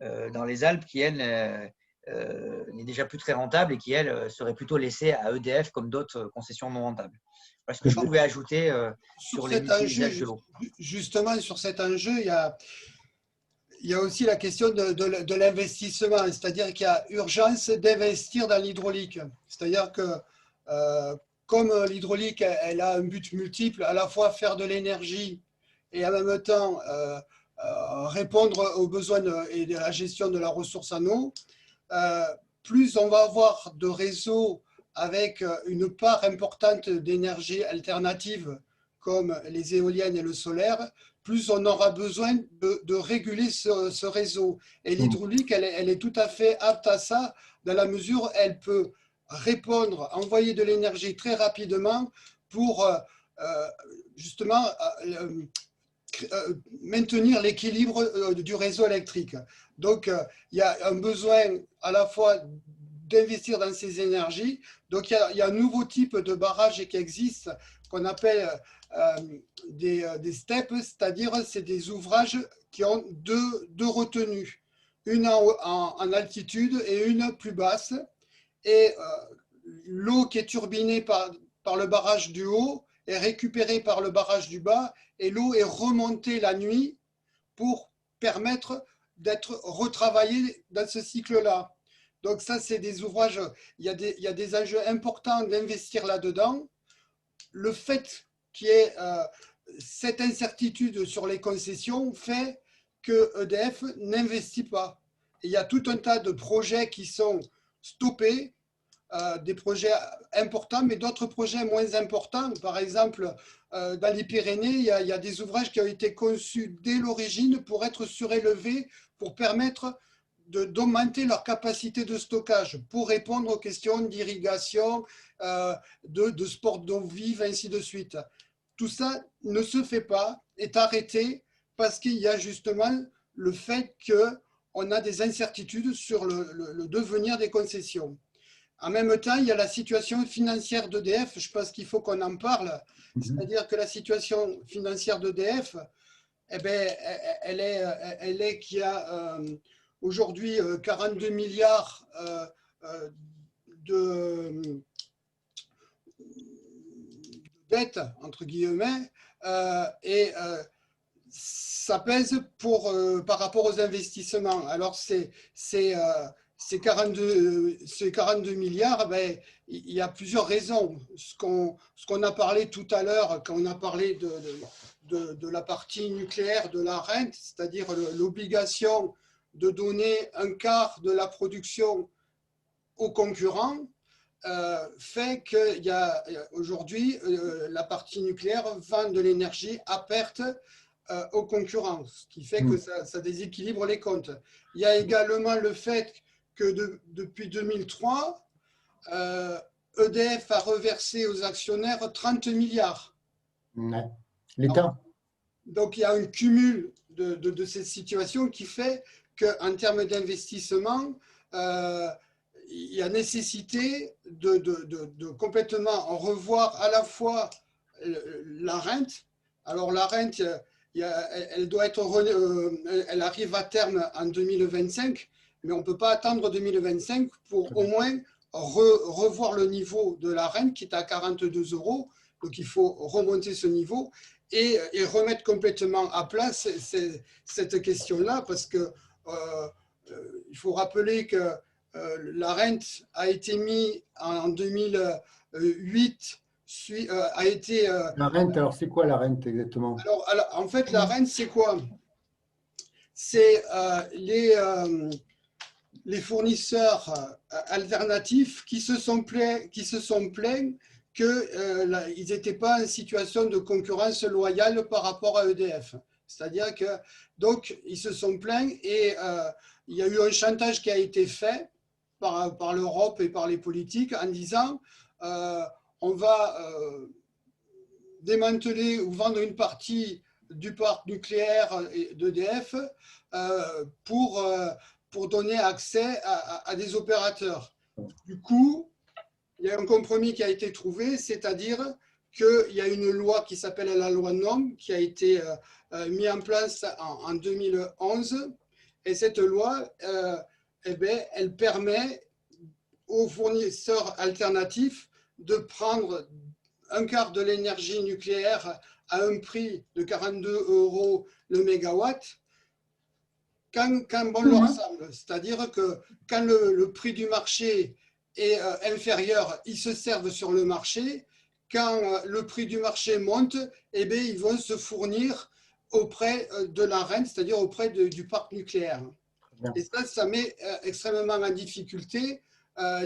dans les Alpes qui, elle, n'est déjà plus très rentable et qui, elle, serait plutôt laissée à EDF comme d'autres concessions non rentables. Voilà ce que je pouvais ajouter sur les multi-usages de l'eau. Justement, sur cet enjeu, il y a aussi la question de l'investissement, c'est-à-dire qu'il y a urgence d'investir dans l'hydraulique. C'est-à-dire que comme l'hydraulique, elle a un but multiple, à la fois faire de l'énergie et en même temps répondre aux besoins et de la gestion de la ressource en eau, plus on va avoir de réseaux avec une part importante d'énergie alternative comme les éoliennes et le solaire, plus on aura besoin de réguler ce réseau. Et l'hydraulique, elle est tout à fait apte à ça, dans la mesure où elle peut répondre, envoyer de l'énergie très rapidement pour justement maintenir l'équilibre du réseau électrique. Donc, il y a un besoin à la fois d'investir dans ces énergies. Donc, il y a un nouveau type de barrage qui existe, qu'on appelle des steppes, c'est-à-dire c'est des ouvrages qui ont deux retenues, une en altitude et une plus basse. Et l'eau qui est turbinée par le barrage du haut est récupérée par le barrage du bas et l'eau est remontée la nuit pour permettre d'être retravaillée dans ce cycle-là. Donc ça, c'est des ouvrages, il y a des enjeux importants d'investir là-dedans. Le fait qu'il y ait cette incertitude sur les concessions fait que EDF n'investit pas. Et il y a tout un tas de projets qui sont stoppés, des projets importants, mais d'autres projets moins importants. Par exemple, dans les Pyrénées, il y a des ouvrages qui ont été conçus dès l'origine pour être surélevés, pour permettre d'augmenter leur capacité de stockage, pour répondre aux questions d'irrigation, de sport d'eau vive, ainsi de suite. Tout ça ne se fait pas, est arrêté, parce qu'il y a justement le fait qu'on a des incertitudes sur le devenir des concessions. En même temps, il y a la situation financière d'EDF, je pense qu'il faut qu'on en parle. C'est-à-dire que la situation financière d'EDF, eh ben, elle est qu'il y a aujourd'hui 42 milliards de dettes, entre guillemets, et ça pèse par rapport aux investissements. Alors, ces 42 milliards, ben, il y a plusieurs raisons. Ce qu'on a parlé tout à l'heure, quand on a parlé de la partie nucléaire de la rente, c'est-à-dire l'obligation de donner un quart de la production aux concurrents, fait qu'il y a aujourd'hui, la partie nucléaire vend de l'énergie à perte aux concurrents, ce qui fait que ça déséquilibre les comptes. Il y a également le fait que depuis 2003, EDF a reversé aux actionnaires 30 milliards. L'État. Donc, il y a un cumul de cette situation qui fait qu'en termes d'investissement, il y a nécessité de complètement revoir à la fois la rente. Alors, la rente, il elle doit être, elle arrive à terme en 2025, mais on ne peut pas attendre 2025 pour au moins revoir le niveau de la rente qui est à 42 €. Donc il faut remonter ce niveau et remettre complètement à plat cette question-là, parce que il faut rappeler que la rente a été mise en 2008. A été, La rente, alors c'est quoi la rente exactement? alors, en fait, la rente, c'est quoi? C'est les fournisseurs alternatifs qui se sont plaints qu'ils n'étaient pas en situation de concurrence loyale par rapport à EDF. C'est-à-dire que, donc, ils se sont plaints et il y a eu un chantage qui a été fait par l'Europe et par les politiques en disant on va démanteler ou vendre une partie du parc nucléaire d'EDF pour donner accès à des opérateurs. Du coup, il y a un compromis qui a été trouvé, c'est-à-dire qu'il y a une loi qui s'appelle la loi NOM qui a été mise en place en 2011. Et cette loi, elle permet aux fournisseurs alternatifs de prendre un quart de l'énergie nucléaire à un prix de 42 € le mégawatt quand bon leur semble. C'est-à-dire que quand le prix du marché est inférieur, ils se servent sur le marché. Quand le prix du marché monte, eh bien, ils vont se fournir auprès de la rente, c'est-à-dire auprès du parc nucléaire. Et ça met extrêmement en difficulté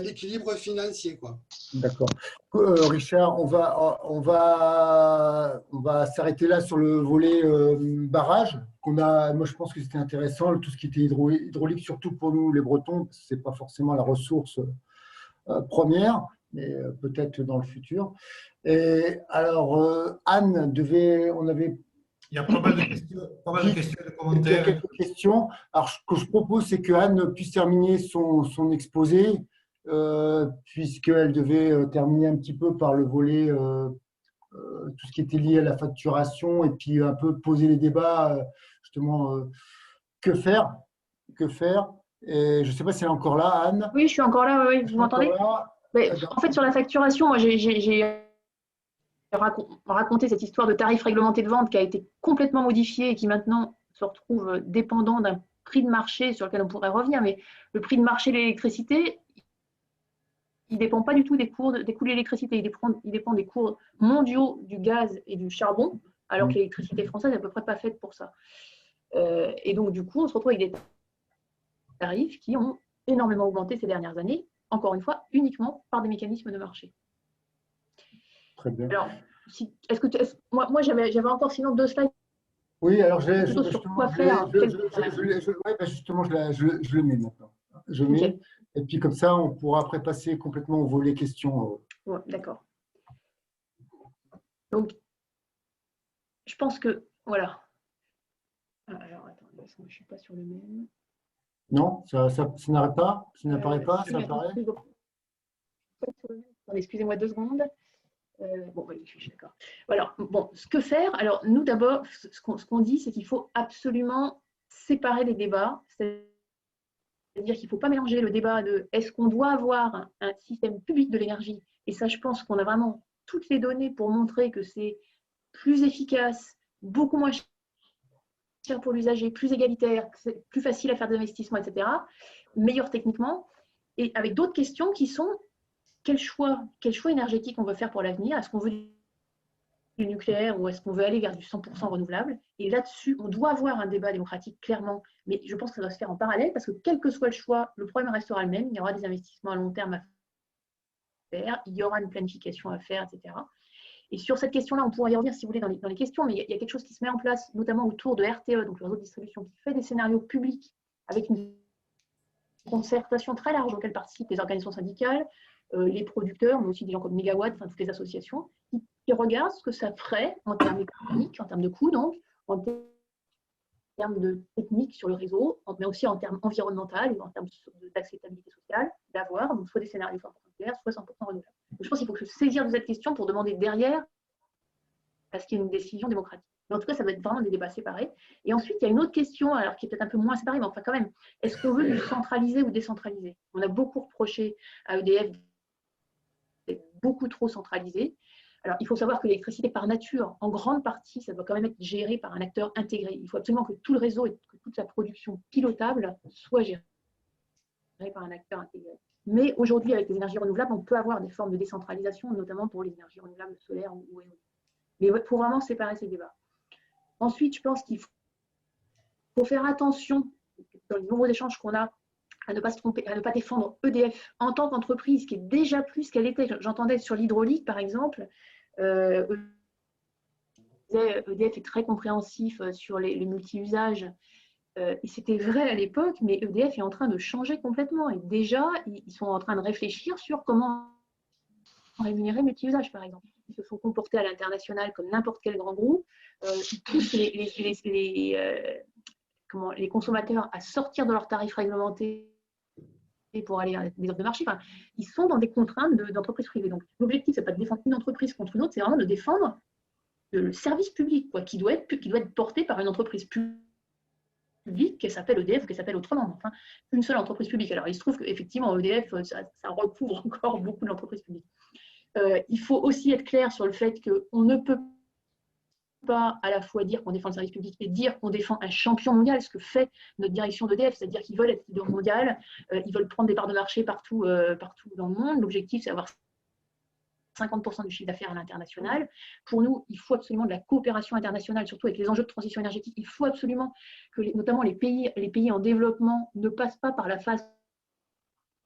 l'équilibre financier, quoi. D'accord. Richard, on va s'arrêter là sur le volet barrage. Moi, je pense que c'était intéressant, tout ce qui était hydraulique, surtout pour nous, les Bretons, ce n'est pas forcément la ressource première, mais peut-être dans le futur. Et alors, Anne on avait. Il y a pas mal de questions, de commentaires. Il y a quelques questions. Alors, ce que je propose, c'est que Anne puisse terminer son exposé. Puisqu'elle devait terminer un petit peu par le volet, tout ce qui était lié à la facturation, et puis un peu poser les débats, justement, que faire. Et je ne sais pas si elle est encore là, Anne. Oui, je suis encore là, oui, vous m'entendez? En fait, sur la facturation, moi, j'ai raconté cette histoire de tarif réglementé de vente qui a été complètement modifié et qui maintenant se retrouve dépendant d'un prix de marché sur lequel on pourrait revenir, mais le prix de marché de l'électricité, il ne dépend pas du tout des coûts de l'électricité, il dépend des cours mondiaux du gaz et du charbon, alors que l'électricité française n'est à peu près pas faite pour ça. Et donc, du coup, on se retrouve avec des tarifs qui ont énormément augmenté ces dernières années, encore une fois, uniquement par des mécanismes de marché. Très bien. Alors, moi j'avais encore sinon 2 slides. Oui, alors je le mets maintenant. Je mets. Okay. Et puis comme ça, on pourra après passer complètement au volet questions. Ouais, d'accord. Donc, je pense que, voilà. Alors, attends, je ne suis pas sur le même. Non, ça n'arrête pas? Ça n'apparaît pas? Ça apparaît? Excusez-moi 2 secondes. Bon, oui, je suis d'accord. Alors, bon, ce que faire? Alors, nous, d'abord, ce qu'on dit, c'est qu'il faut absolument séparer les débats. C'est-à-dire qu'il ne faut pas mélanger le débat de est-ce qu'on doit avoir un système public de l'énergie? Et ça, je pense qu'on a vraiment toutes les données pour montrer que c'est plus efficace, beaucoup moins cher pour l'usager, plus égalitaire, plus facile à faire des investissements, etc., meilleur techniquement, et avec d'autres questions qui sont quel choix énergétique on veut faire pour l'avenir? Est-ce qu'on veut du nucléaire ou est-ce qu'on veut aller vers du 100% renouvelable? Et là-dessus, on doit avoir un débat démocratique, clairement, mais je pense que ça doit se faire en parallèle parce que quel que soit le choix, le problème restera le même. Il y aura des investissements à long terme à faire, il y aura une planification à faire, etc. Et sur cette question-là, on pourra y revenir si vous voulez dans les questions, mais il y a quelque chose qui se met en place, notamment autour de RTE, donc le réseau de distribution, qui fait des scénarios publics avec une concertation très large auquel participent les organisations syndicales, les producteurs, mais aussi des gens comme Megawatt, enfin toutes les associations, qui regardent ce que ça ferait en termes économiques, en termes de coûts, donc, en termes de technique sur le réseau, mais aussi en termes environnementaux et en termes d'acceptabilité sociale, d'avoir donc soit des scénarios 100% nucléaires, soit 100% renouvelables. Donc, je pense qu'il faut se saisir de cette question pour demander derrière à ce qu'il y ait une décision démocratique. Mais en tout cas, ça va être vraiment des débats séparés. Et ensuite, il y a une autre question, alors qui est peut-être un peu moins séparée, mais enfin quand même, est-ce qu'on veut du centralisé ou décentralisé? On a beaucoup reproché à EDF d'être beaucoup trop centralisé. Alors, il faut savoir que l'électricité, par nature, en grande partie, ça doit quand même être géré par un acteur intégré. Il faut absolument que tout le réseau et que toute la production pilotable soit gérée par un acteur intégré. Mais aujourd'hui, avec les énergies renouvelables, on peut avoir des formes de décentralisation, notamment pour les énergies renouvelables solaires ou éoliennes. Mais pour vraiment séparer ces débats. Ensuite, je pense qu'il faut faire attention, dans les nombreux échanges qu'on a, à ne pas se tromper, à ne pas défendre EDF en tant qu'entreprise qui est déjà plus qu'elle était. J'entendais sur l'hydraulique, par exemple, EDF est très compréhensif sur les multi-usages. Et c'était vrai à l'époque, mais EDF est en train de changer complètement. Et déjà, ils sont en train de réfléchir sur comment rémunérer multi-usages, par exemple. Ils se sont comportés à l'international comme n'importe quel grand groupe. Ils poussent les consommateurs à sortir de leurs tarifs réglementés pour aller à des offres de marché. Enfin, ils sont dans des contraintes d'entreprises privées. Donc, l'objectif, ce n'est pas de défendre une entreprise contre une autre, c'est vraiment de défendre le service public, quoi, qui doit être porté par une entreprise publique qui s'appelle EDF ou qui s'appelle autrement. Enfin, une seule entreprise publique. Alors, il se trouve qu'effectivement, EDF, ça recouvre encore beaucoup d'entreprises publiques. Il faut aussi être clair sur le fait qu'on ne peut pas à la fois dire qu'on défend le service public et dire qu'on défend un champion mondial, ce que fait notre direction d'EDF, c'est-à-dire qu'ils veulent être leader mondial, ils veulent prendre des parts de marché partout dans le monde. L'objectif, c'est d'avoir 50% du chiffre d'affaires à l'international. Pour nous, il faut absolument de la coopération internationale, surtout avec les enjeux de transition énergétique. Il faut absolument que, notamment les pays en développement, ne passent pas par la phase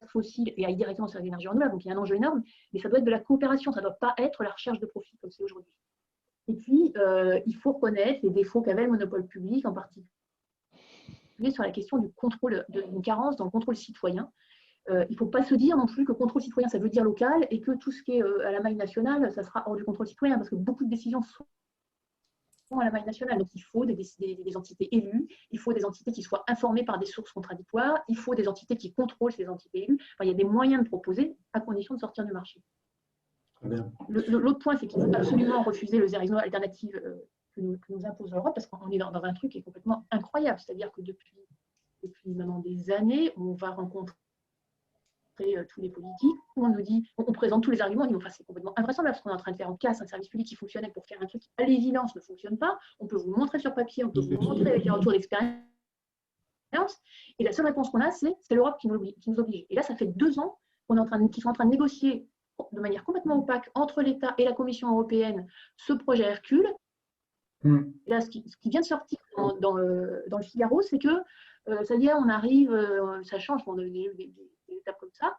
fossile et aillent directement sur les énergies renouvelables. Donc il y a un enjeu énorme, mais ça doit être de la coopération, ça ne doit pas être la recherche de profit comme c'est aujourd'hui. Et puis, il faut reconnaître les défauts qu'avait le monopole public, en particulier sur la question du contrôle, d'une carence dans le contrôle citoyen. Il ne faut pas se dire non plus que contrôle citoyen, ça veut dire local, et que tout ce qui est à la maille nationale, ça sera hors du contrôle citoyen, parce que beaucoup de décisions sont à la maille nationale. Donc, il faut des entités élues, il faut des entités qui soient informées par des sources contradictoires, il faut des entités qui contrôlent ces entités élues. Enfin, il y a des moyens de proposer, à condition de sortir du marché. L'autre point, c'est qu'il faut absolument refuser le zéro alternative que nous impose l'Europe, parce qu'on est dans un truc qui est complètement incroyable. C'est-à-dire que depuis maintenant des années, on va rencontrer tous les politiques, où on nous dit, on présente tous les arguments, on dit, enfin, c'est complètement invraisemblable ce qu'on est en train de faire. On casse un service public qui fonctionnait pour faire un truc qui, à l'évidence, ne fonctionne pas. On peut vous le montrer sur papier, on peut vous le montrer avec les retours d'expérience. Et la seule réponse qu'on a, c'est l'Europe qui nous oblige. Et là, ça fait 2 ans qu'ils sont en train de négocier de manière complètement opaque entre l'État et la Commission européenne ce projet Hercule. Là, ce qui vient de sortir dans le Figaro, c'est que ça y est, on arrive, ça change des étapes comme ça,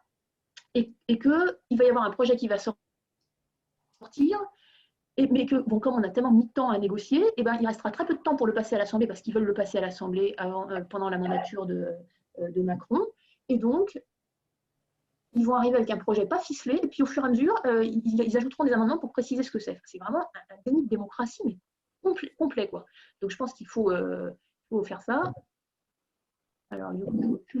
et qu'il va y avoir un projet qui va sortir, mais que, bon, comme on a tellement mis de temps à négocier, et ben, il restera très peu de temps pour le passer à l'Assemblée, parce qu'ils veulent le passer à l'Assemblée pendant la mandature de Macron, et donc ils vont arriver avec un projet pas ficelé, et puis au fur et à mesure, ils ajouteront des amendements pour préciser ce que c'est. C'est vraiment un déni de démocratie, mais complet, quoi. Donc je pense qu'il faut faire ça. Alors,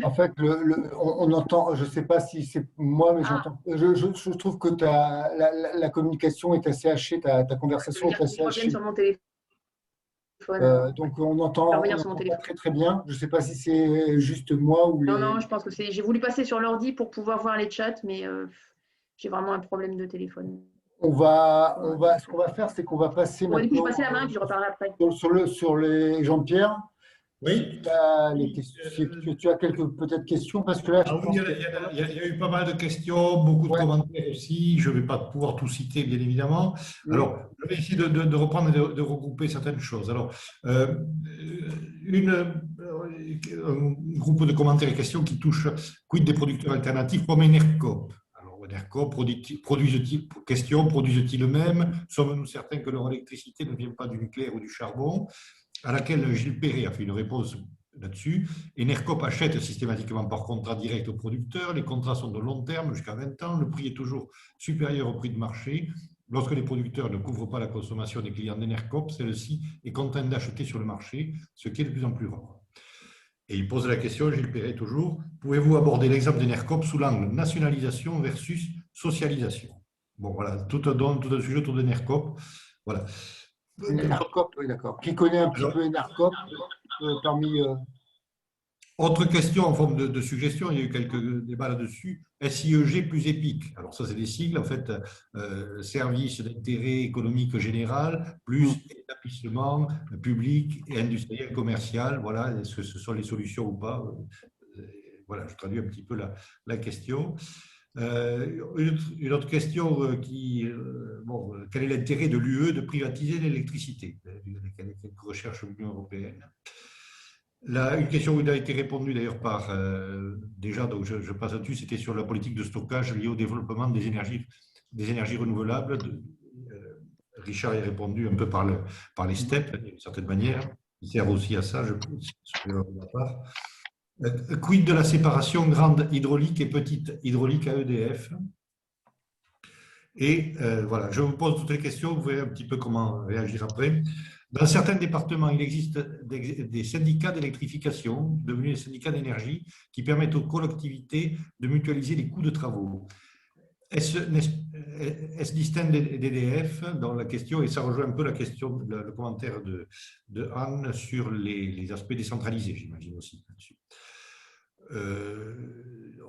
en fait, on entend, je ne sais pas si c'est moi, mais j'entends. Je trouve que la communication est assez hachée, ta conversation est assez hachée. Sur mon téléphone. Donc on entend très très bien. Je ne sais pas si c'est juste moi ou Non, je pense que c'est. J'ai voulu passer sur l'ordi pour pouvoir voir les chats, mais j'ai vraiment un problème de téléphone. Ce qu'on va faire, c'est qu'on va passer maintenant. Du coup, je passer la main et puis je reparlerai après. Sur les Jean-Pierre. Oui. Tu as quelques peut-être questions parce que là, il y a eu pas mal de questions, beaucoup de commentaires aussi. Je ne vais pas pouvoir tout citer, bien évidemment. Alors, je vais essayer de reprendre et de regrouper certaines choses. Alors, un groupe de commentaires et questions qui touchent quid des producteurs alternatifs comme Enercop. Alors, Enercop produisent-ils eux-mêmes? Sommes-nous certains que leur électricité ne vient pas du nucléaire ou du charbon? À laquelle Gilles Perret a fait une réponse là-dessus. Enercop achète systématiquement par contrat direct aux producteurs. Les contrats sont de long terme, jusqu'à 20 ans. Le prix est toujours supérieur au prix de marché. Lorsque les producteurs ne couvrent pas la consommation des clients d'Enercop, celle-ci est contrainte d'acheter sur le marché, ce qui est de plus en plus rare. Et il pose la question, Gilles Perret toujours, pouvez-vous aborder l'exemple d'Enercop sous l'angle nationalisation versus socialisation? Bon, voilà, tout un sujet autour d'Enercop. Voilà. Enercop, oui, d'accord. Qui connaît un petit peu Enercop parmi… Autre question en forme de suggestion, il y a eu quelques débats là-dessus. SIEG plus EPIC. Alors ça, c'est des sigles, en fait, service d'intérêt économique général, plus établissement public et industriel commercial. Voilà, est-ce que ce sont les solutions ou pas? Voilà, je traduis un petit peu la question. Une autre question bon, quel est l'intérêt de l'UE de privatiser l'électricité? Quelques recherches de l'Union européenne. Une question qui a été répondue d'ailleurs par déjà, donc je passe là-dessus, c'était sur la politique de stockage liée au développement des énergies renouvelables. Richard y a répondu un peu par les STEP, d'une certaine manière. Il sert aussi à ça, je pense. Quid de la séparation grande hydraulique et petite hydraulique à EDF? Et voilà, je vous pose toutes les questions, vous verrez un petit peu comment réagir après. Dans certains départements, il existe des syndicats d'électrification, devenus des syndicats d'énergie, qui permettent aux collectivités de mutualiser les coûts de travaux. Est-ce distinct d'EDF dans la question, et ça rejoint un peu la question, le commentaire de Anne sur les aspects décentralisés, j'imagine aussi.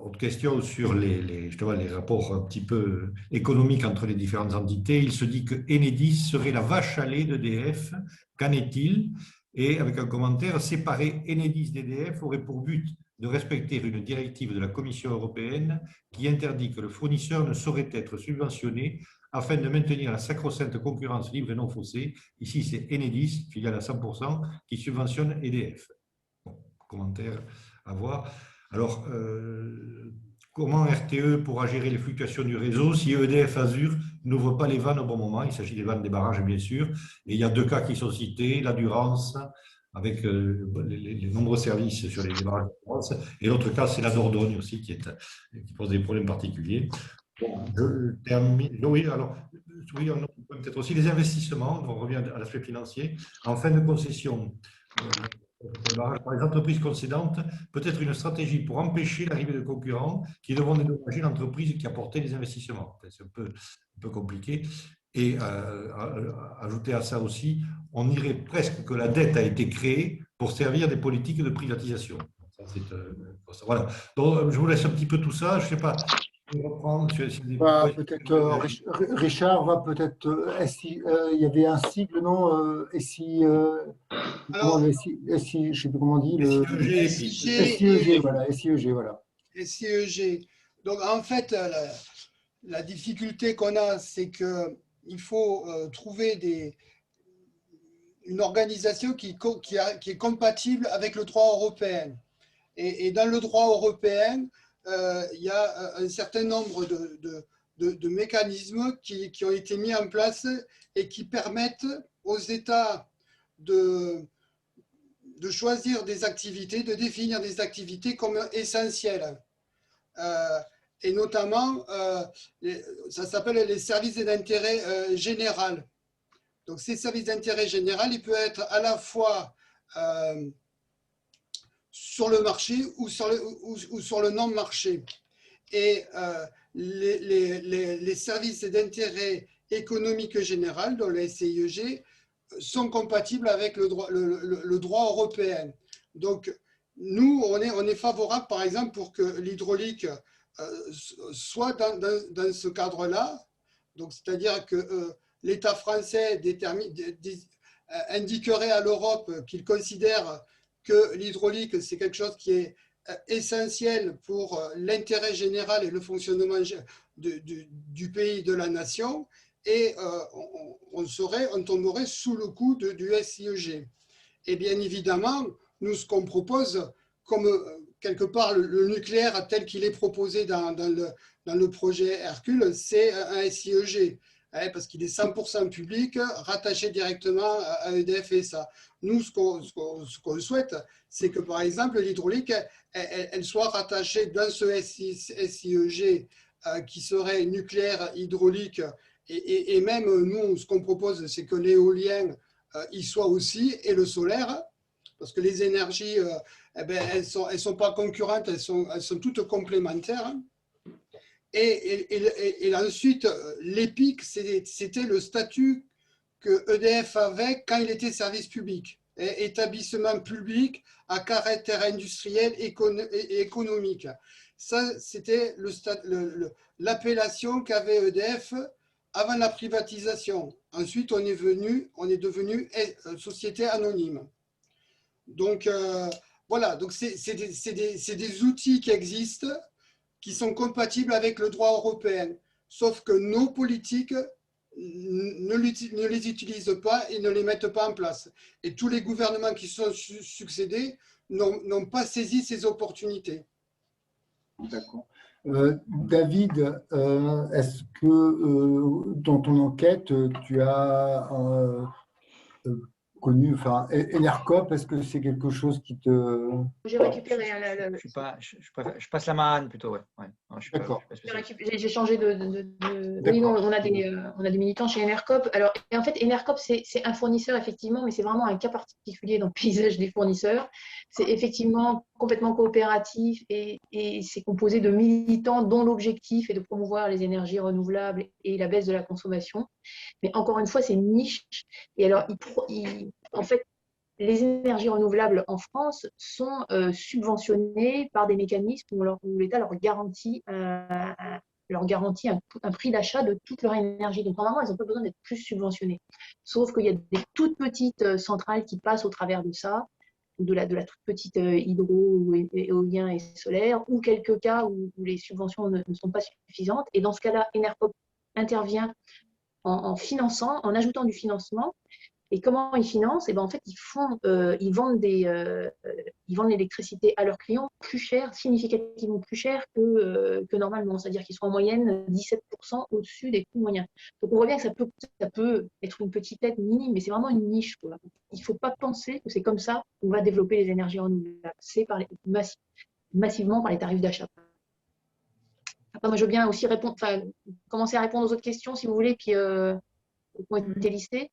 Autre question sur les rapports un petit peu économiques entre les différentes entités. Il se dit que Enedis serait la vache à lait d'EDF. Qu'en est-il? Et avec un commentaire, séparer Enedis d'EDF aurait pour but de respecter une directive de la Commission européenne qui interdit que le fournisseur ne saurait être subventionné afin de maintenir la sacro-sainte concurrence libre et non faussée. Ici, c'est Enedis, filiale à 100%, qui subventionne EDF. Bon, commentaire à voir. Alors, comment RTE pourra gérer les fluctuations du réseau si EDF Azur n'ouvre pas les vannes au bon moment? Il s'agit des vannes des barrages, bien sûr. Et il y a deux cas qui sont cités, la Durance, avec les nombreux services sur les barrages de Durance, et l'autre cas, c'est la Dordogne aussi, qui pose des problèmes particuliers. Bon, je termine. Oui, alors, oui, on peut peut-être aussi les investissements, on revient à l'aspect financier. En fin de concession, par les entreprises concédantes, peut-être une stratégie pour empêcher l'arrivée de concurrents qui devront dédommager l'entreprise qui a porté les investissements. C'est un peu compliqué. Et ajouter à ça aussi, on dirait presque que la dette a été créée pour servir des politiques de privatisation. Voilà. Donc, je vous laisse un petit peu tout ça. Je ne sais pas. Peut-être Richard va peut-être. Il y avait un sigle, non? Alors, je ne sais plus comment on dit. SIEG, voilà. SIEG, voilà. SIEG. Donc, en fait, la difficulté qu'on a, c'est qu'il faut trouver une organisation qui est compatible avec le droit européen. Et dans le droit européen, il y a un certain nombre de mécanismes qui ont été mis en place et qui permettent aux États de choisir des activités, de définir des activités comme essentielles. Et notamment, ça s'appelle les services d'intérêt général. Donc, ces services d'intérêt général, ils peuvent être à la fois sur le marché ou sur le non-marché. Et les services d'intérêt économique général, dans le SIEG, sont compatibles avec le droit européen. Donc, nous, on est favorable, par exemple, pour que l'hydraulique soit dans ce cadre-là. Donc, c'est-à-dire que l'État français indiquerait à l'Europe qu'il considère que l'hydraulique, c'est quelque chose qui est essentiel pour l'intérêt général et le fonctionnement du pays, de la nation, et on tomberait sous le coup du SIEG. Et bien évidemment, nous, ce qu'on propose, comme quelque part le nucléaire tel qu'il est proposé dans le projet Hercule, c'est un SIEG. Parce qu'il est 100% public, rattaché directement à EDF et ça. Nous, ce qu'on souhaite, c'est que, par exemple, l'hydraulique, elle soit rattachée dans ce SIEG qui serait nucléaire, hydraulique, et même nous, ce qu'on propose, c'est que l'éolien y soit aussi, et le solaire, parce que les énergies, elles sont pas concurrentes, elles sont toutes complémentaires. Et ensuite, l'EPIC, c'était le statut que EDF avait quand il était service public, et établissement public à caractère industriel et économique. Ça, c'était l'appellation qu'avait EDF avant la privatisation. Ensuite, on est devenu société anonyme. Donc, voilà, donc c'est des outils qui existent, qui sont compatibles avec le droit européen, sauf que nos politiques ne les utilisent pas et ne les mettent pas en place. Et tous les gouvernements qui sont succédés n'ont pas saisi ces opportunités. D'accord. David, est-ce que dans ton enquête, tu as connu, enfin, Enercop, est-ce que c'est quelque chose qui te… J'ai récupéré. Je passe la main à Anne plutôt, ouais. D'accord. J'ai changé de… Oui, non, on a des militants chez Enercop. Alors, et en fait, Enercop, c'est un fournisseur, effectivement, mais c'est vraiment un cas particulier dans le paysage des fournisseurs. C'est effectivement complètement coopératif et c'est composé de militants dont l'objectif est de promouvoir les énergies renouvelables et la baisse de la consommation. Mais encore une fois, c'est une niche. Et alors, en fait, les énergies renouvelables en France sont subventionnées par des mécanismes où l'État leur garantit un prix d'achat de toute leur énergie. Donc, normalement, elles n'ont pas besoin d'être plus subventionnées. Sauf qu'il y a des toutes petites centrales qui passent au travers de ça, de la toute petite hydro, éolien et solaire, ou quelques cas où les subventions ne sont pas suffisantes. Et dans ce cas-là, Enercop intervient en finançant, en ajoutant du financement. Et comment ils financent? Et ben en fait, ils vendent l'électricité à leurs clients plus cher, significativement plus cher que normalement. C'est-à-dire qu'ils sont en moyenne 17% au-dessus des coûts moyens. Donc on voit bien que ça peut être une petite aide minime, mais c'est vraiment une niche, quoi. Il ne faut pas penser que c'est comme ça qu'on va développer les énergies renouvelables. C'est massivement par les tarifs d'achat. Après, moi, je veux bien aussi commencer à répondre aux autres questions, si vous voulez, qui ont été listées.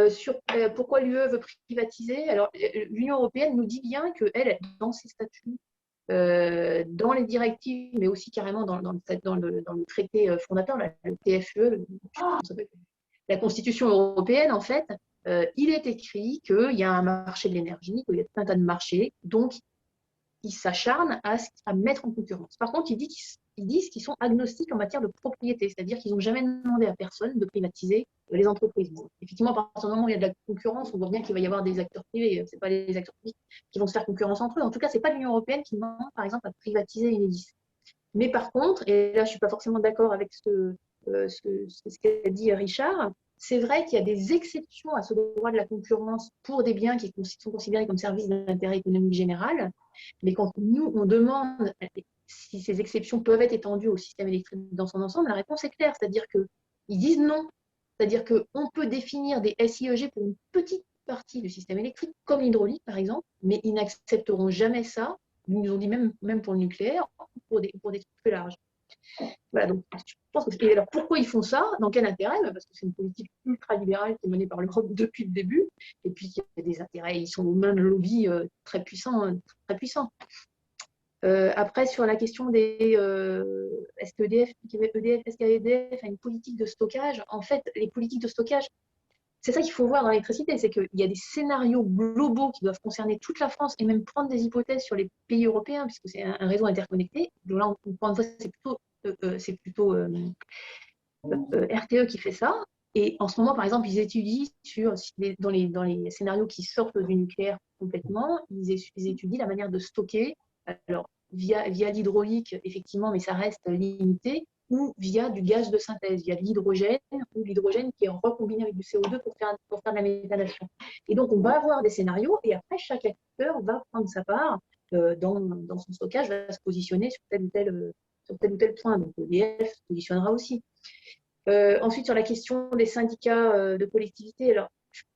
Sur pourquoi l'UE veut privatiser. Alors, l'Union européenne nous dit bien qu'elle, dans ses statuts, dans les directives, mais aussi carrément dans le traité fondateur, le TFUE, la Constitution européenne, en fait, il est écrit qu'il y a un marché de l'énergie, qu'il y a tout un tas de marchés, donc ils s'acharnent à mettre en concurrence. Par contre, ils disent qu'ils sont agnostiques en matière de propriété, c'est-à-dire qu'ils n'ont jamais demandé à personne de privatiser les entreprises. Bon, effectivement, à partir du moment où il y a de la concurrence, on voit bien qu'il va y avoir des acteurs privés. Ce n'est pas les acteurs privés qui vont se faire concurrence entre eux. En tout cas, ce n'est pas l'Union européenne qui demande, par exemple, à privatiser Enedis. Mais par contre, et là, je ne suis pas forcément d'accord avec ce qu'a dit Richard, c'est vrai qu'il y a des exceptions à ce droit de la concurrence pour des biens qui sont considérés comme services d'intérêt économique général. Mais quand nous, on demande si ces exceptions peuvent être étendues au système électrique dans son ensemble, la réponse est claire. C'est-à-dire qu'ils disent non. C'est-à-dire qu'on peut définir des SIEG pour une petite partie du système électrique, comme l'hydraulique par exemple, mais ils n'accepteront jamais ça. Ils nous ont dit même pour le nucléaire, pour des trucs plus larges. Voilà, donc je pense que alors pourquoi ils font ça? Dans quel intérêt? Parce que c'est une politique ultra-libérale qui est menée par l'Europe depuis le début, et puis il y a des intérêts, ils sont aux mains de lobby très puissants. Après, sur la question des est-ce qu'EDF a une politique de stockage? En fait, les politiques de stockage, c'est ça qu'il faut voir dans l'électricité, c'est qu'il y a des scénarios globaux qui doivent concerner toute la France et même prendre des hypothèses sur les pays européens, puisque c'est un réseau interconnecté. Donc là, encore une fois, c'est plutôt RTE qui fait ça. Et en ce moment, par exemple, ils étudient dans les scénarios qui sortent du nucléaire complètement, ils étudient la manière de stocker. Alors, via l'hydraulique, effectivement, mais ça reste limité, ou via du gaz de synthèse, via de l'hydrogène, ou l'hydrogène qui est recombiné avec du CO2 pour faire de la méthanation. Et donc, on va avoir des scénarios, et après, chaque acteur va prendre sa part dans son stockage, va se positionner sur tel ou tel point. Donc, EDF se positionnera aussi. Ensuite, sur la question des syndicats de collectivités, alors,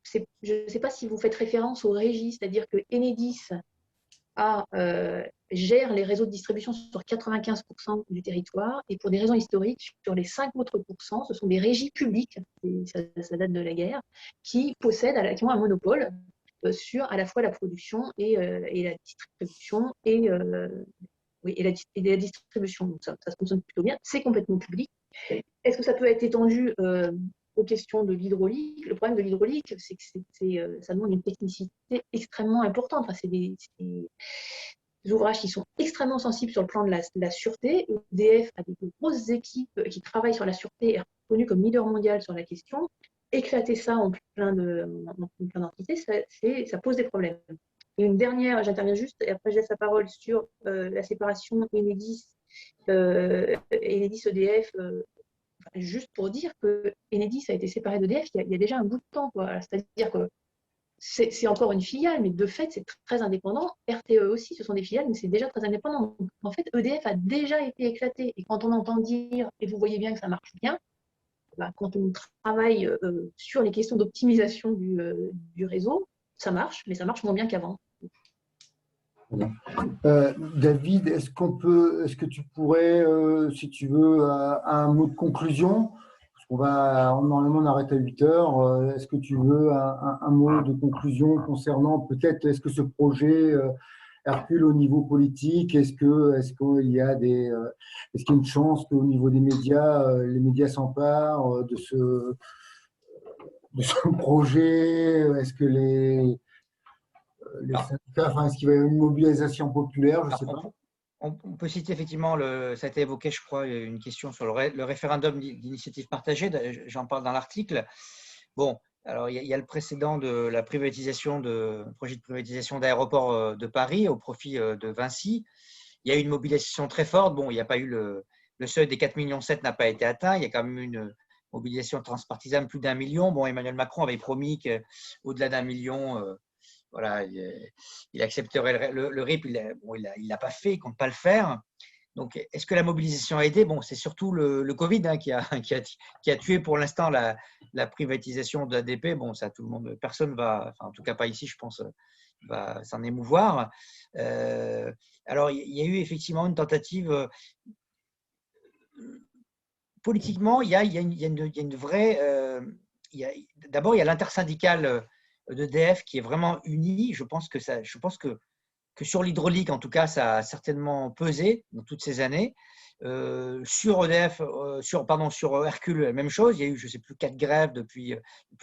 je ne sais pas si vous faites référence aux régies, c'est-à-dire que Enedis gère les réseaux de distribution sur 95% du territoire, et pour des raisons historiques, sur les 5 autres pourcents, ce sont des régies publiques, ça date de la guerre, qui ont un monopole sur à la fois la production et la distribution et la distribution. Donc ça fonctionne plutôt bien, c'est complètement public. Est-ce que ça peut être étendu aux questions de l'hydraulique. Le problème de l'hydraulique, c'est que ça demande une technicité extrêmement importante. Enfin, c'est des ouvrages qui sont extrêmement sensibles sur le plan de la sûreté. EDF a des grosses équipes qui travaillent sur la sûreté et est reconnu comme leader mondial sur la question. Éclater ça en plein d'entités, ça pose des problèmes. Et une dernière, j'interviens juste, et après je laisse la parole sur la séparation Enedis-EDF, juste pour dire que Enedis a été séparé d'EDF il y a déjà un bout de temps. C'est-à-dire que c'est encore une filiale, mais de fait, c'est très indépendant. RTE aussi, ce sont des filiales, mais c'est déjà très indépendant. Donc, en fait, EDF a déjà été éclaté. Et quand on entend dire, et vous voyez bien que ça marche bien, quand on travaille sur les questions d'optimisation du réseau, ça marche, mais ça marche moins bien qu'avant. David, est-ce que tu pourrais, si tu veux, un mot de conclusion? Parce qu'on va normalement on arrête à 8 heures. Est-ce que tu veux un mot de conclusion concernant peut-être, est-ce que ce projet Hercule au niveau politique, est-ce qu'il y a une chance qu'au niveau des médias, les médias s'emparent de ce projet? Est-ce que les syndicats, est-ce qu'il va y avoir une mobilisation populaire? Je ne sais pas. On peut citer effectivement, ça a été évoqué, je crois, une question sur le référendum d'initiative partagée. J'en parle dans l'article. Bon, alors il y a le précédent de la privatisation projet de privatisation d'aéroport de Paris au profit de Vinci. Il y a eu une mobilisation très forte. Bon, il n'y a pas eu le seuil des 4,7 millions n'a pas été atteint. Il y a quand même une mobilisation transpartisane, plus d'1 million. Bon, Emmanuel Macron avait promis qu'au-delà d'1 million, voilà, il accepterait le RIP. Il l'a pas fait, il ne compte pas le faire. Donc, est-ce que la mobilisation a aidé? Bon, c'est surtout le Covid qui a tué pour l'instant la privatisation d'ADP. Bon, ça, tout le monde, personne va, enfin, en tout cas pas ici, je pense, va s'en émouvoir. Alors, il y a eu effectivement une tentative. Politiquement, il y a une vraie. D'abord, il y a l'intersyndicale d'EDF qui est vraiment unie. Je pense que sur l'hydraulique, en tout cas, ça a certainement pesé dans toutes ces années. Sur EDF, sur Hercule, même chose. Il y a eu, je ne sais plus, 4 grèves depuis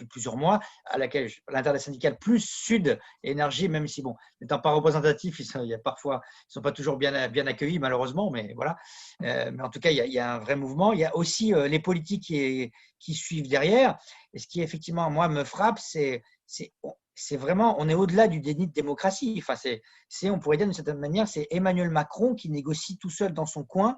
plusieurs mois, à laquelle l'intersyndicale plus Sud Énergie, même si, bon, n'étant pas représentatif, ils ne sont pas toujours bien accueillis, malheureusement, mais voilà. Mais en tout cas, il y a un vrai mouvement. Il y a aussi les politiques qui suivent derrière. Et ce qui, effectivement, moi, me frappe, c'est vraiment, on est au-delà du déni de démocratie. Enfin, on pourrait dire d'une certaine manière, c'est Emmanuel Macron qui négocie tout seul dans son coin,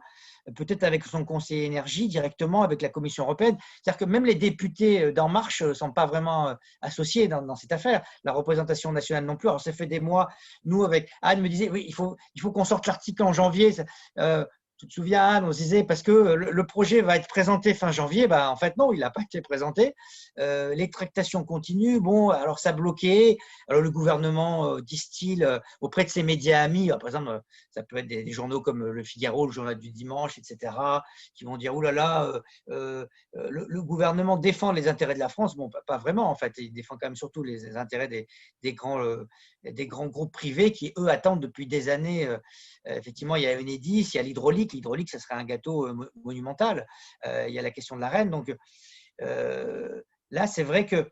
peut-être avec son conseiller énergie, directement avec la Commission européenne. C'est-à-dire que même les députés d'En Marche ne sont pas vraiment associés dans cette affaire. La représentation nationale non plus. Alors, ça fait des mois, nous, avec Anne me disait, oui, il faut qu'on sorte l'article en janvier. Tu te souviens, Anne, on se disait, parce que le projet va être présenté fin janvier, en fait, non, il n'a pas été présenté. Les tractations continuent. Bon, alors ça bloquait. Alors le gouvernement distille auprès de ses médias amis, par exemple, ça peut être des journaux comme Le Figaro, le journal du dimanche, etc., qui vont dire, oh là là, le gouvernement défend les intérêts de la France. Bon, pas vraiment, en fait. Il défend quand même surtout les intérêts des grands groupes privés qui, eux, attendent depuis des années. Effectivement, il y a Enedis, il y a l'hydraulique. L'hydraulique, ça serait un gâteau monumental. Il y a la question de la reine. Donc là, c'est vrai que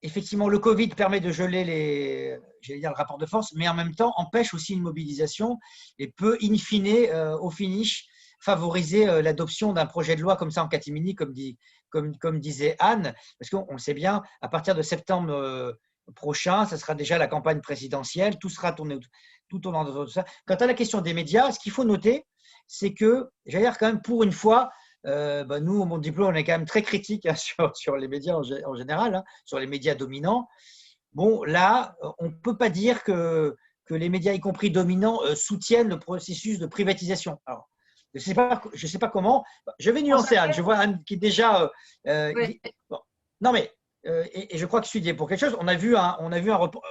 effectivement, le Covid permet de geler le rapport de force, mais en même temps empêche aussi une mobilisation et peut, in fine, au finish, favoriser l'adoption d'un projet de loi comme ça en catimini, comme disait Anne, parce qu'on sait bien, à partir de septembre prochain, ça sera déjà la campagne présidentielle, tout sera tourné tout au long de tout ça. Quant à la question des médias, ce qu'il faut noter, c'est que, j'allais dire quand même pour une fois, nous, au Monde Diplôme, on est quand même très critique sur les médias en général, sur les médias dominants. Bon, là, on ne peut pas dire que les médias, y compris dominants, soutiennent le processus de privatisation. Alors, je ne sais pas comment. Je vais nuancer Anne. Je vois Anne qui est déjà… Oui. Bon. Non, mais… et je crois que Sud est pour quelque chose. On a vu un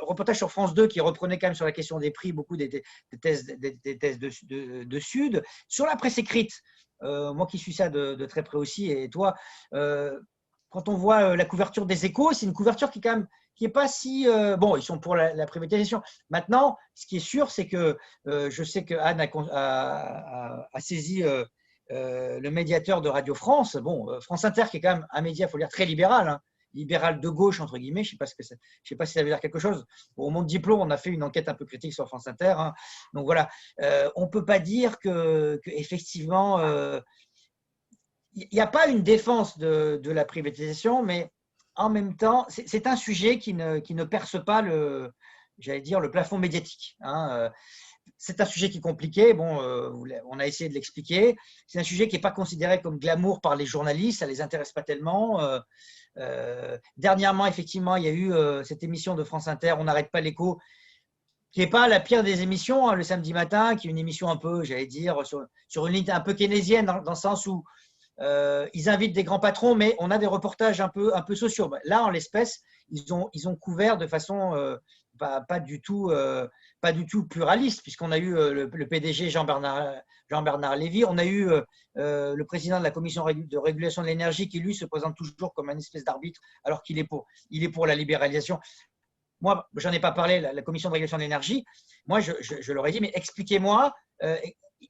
reportage sur France 2 qui reprenait quand même sur la question des prix beaucoup des thèses de Sud. Sur la presse écrite, moi qui suis ça de très près aussi, et toi, quand on voit la couverture des Échos, c'est une couverture qui est pas si… bon, ils sont pour la privatisation. Maintenant, ce qui est sûr, c'est que je sais que Anne a saisi le médiateur de Radio France, bon, France Inter qui est quand même un média, il faut le dire, très libéral, hein, libéral de gauche, entre guillemets, je ne sais pas si ça veut dire quelque chose. Bon, au Monde Diplôme, on a fait une enquête un peu critique sur France Inter. Hein. Donc voilà, on ne peut pas dire qu'effectivement, il n'y a pas une défense de la privatisation, mais en même temps, c'est un sujet qui ne perce pas j'allais dire, le plafond médiatique. Hein. C'est un sujet qui est compliqué. Bon, on a essayé de l'expliquer. C'est un sujet qui n'est pas considéré comme glamour par les journalistes. Ça ne les intéresse pas tellement. Dernièrement, effectivement, il y a eu cette émission de France Inter, On n'arrête pas l'écho, qui n'est pas la pire des émissions, hein, le samedi matin, qui est une émission un peu, j'allais dire, sur une ligne un peu keynésienne, dans le sens où ils invitent des grands patrons, mais on a des reportages un peu sociaux. Là, en l'espèce, ils ont couvert de façon pas du tout pluraliste, puisqu'on a eu le PDG Jean-Bernard Lévy, on a eu le président de la commission de régulation de l'énergie qui, lui, se présente toujours comme une espèce d'arbitre, alors qu'il est pour la libéralisation. Moi, j'en ai pas parlé, la commission de régulation de l'énergie. Moi, je leur ai dit, mais expliquez-moi,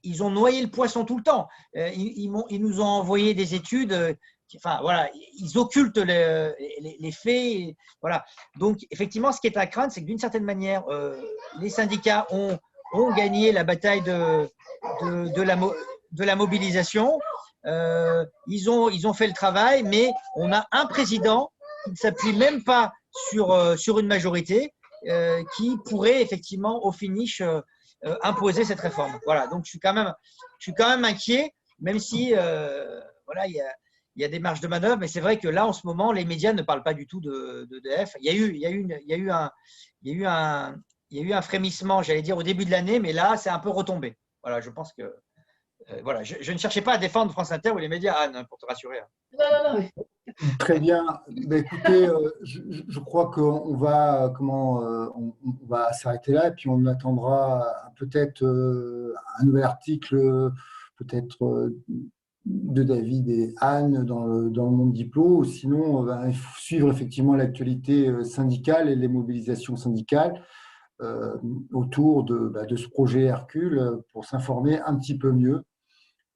ils ont noyé le poisson tout le temps. Ils nous ont envoyé des études. Enfin, voilà, ils occultent les faits. Voilà. Donc, effectivement, ce qui est à craindre, c'est que d'une certaine manière, les syndicats ont gagné la bataille de la mobilisation. Ils ont fait le travail, mais on a un président qui ne s'appuie même pas sur une majorité qui pourrait effectivement, au finish, imposer cette réforme. Voilà. Donc, je suis quand même inquiet, même si voilà, il y a des marges de manœuvre, mais c'est vrai que là, en ce moment, les médias ne parlent pas du tout d'EDF. Il y a eu un frémissement, j'allais dire, au début de l'année, mais là, c'est un peu retombé. Voilà, je pense que voilà, je ne cherchais pas à défendre France Inter ou les médias, Anne, pour te rassurer. Non. Très bien. Ben, écoutez, je crois qu'on va, on va s'arrêter là et puis on attendra peut-être un nouvel article, peut-être de David et Anne dans le Monde Diplo. Sinon, ben, il faut suivre effectivement l'actualité syndicale et les mobilisations syndicales autour de ce projet Hercule pour s'informer un petit peu mieux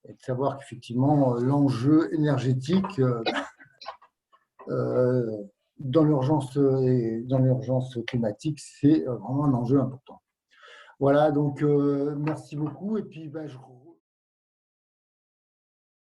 et de savoir qu'effectivement l'enjeu énergétique dans l'urgence climatique, c'est vraiment un enjeu important. Voilà, donc merci beaucoup. Et puis, je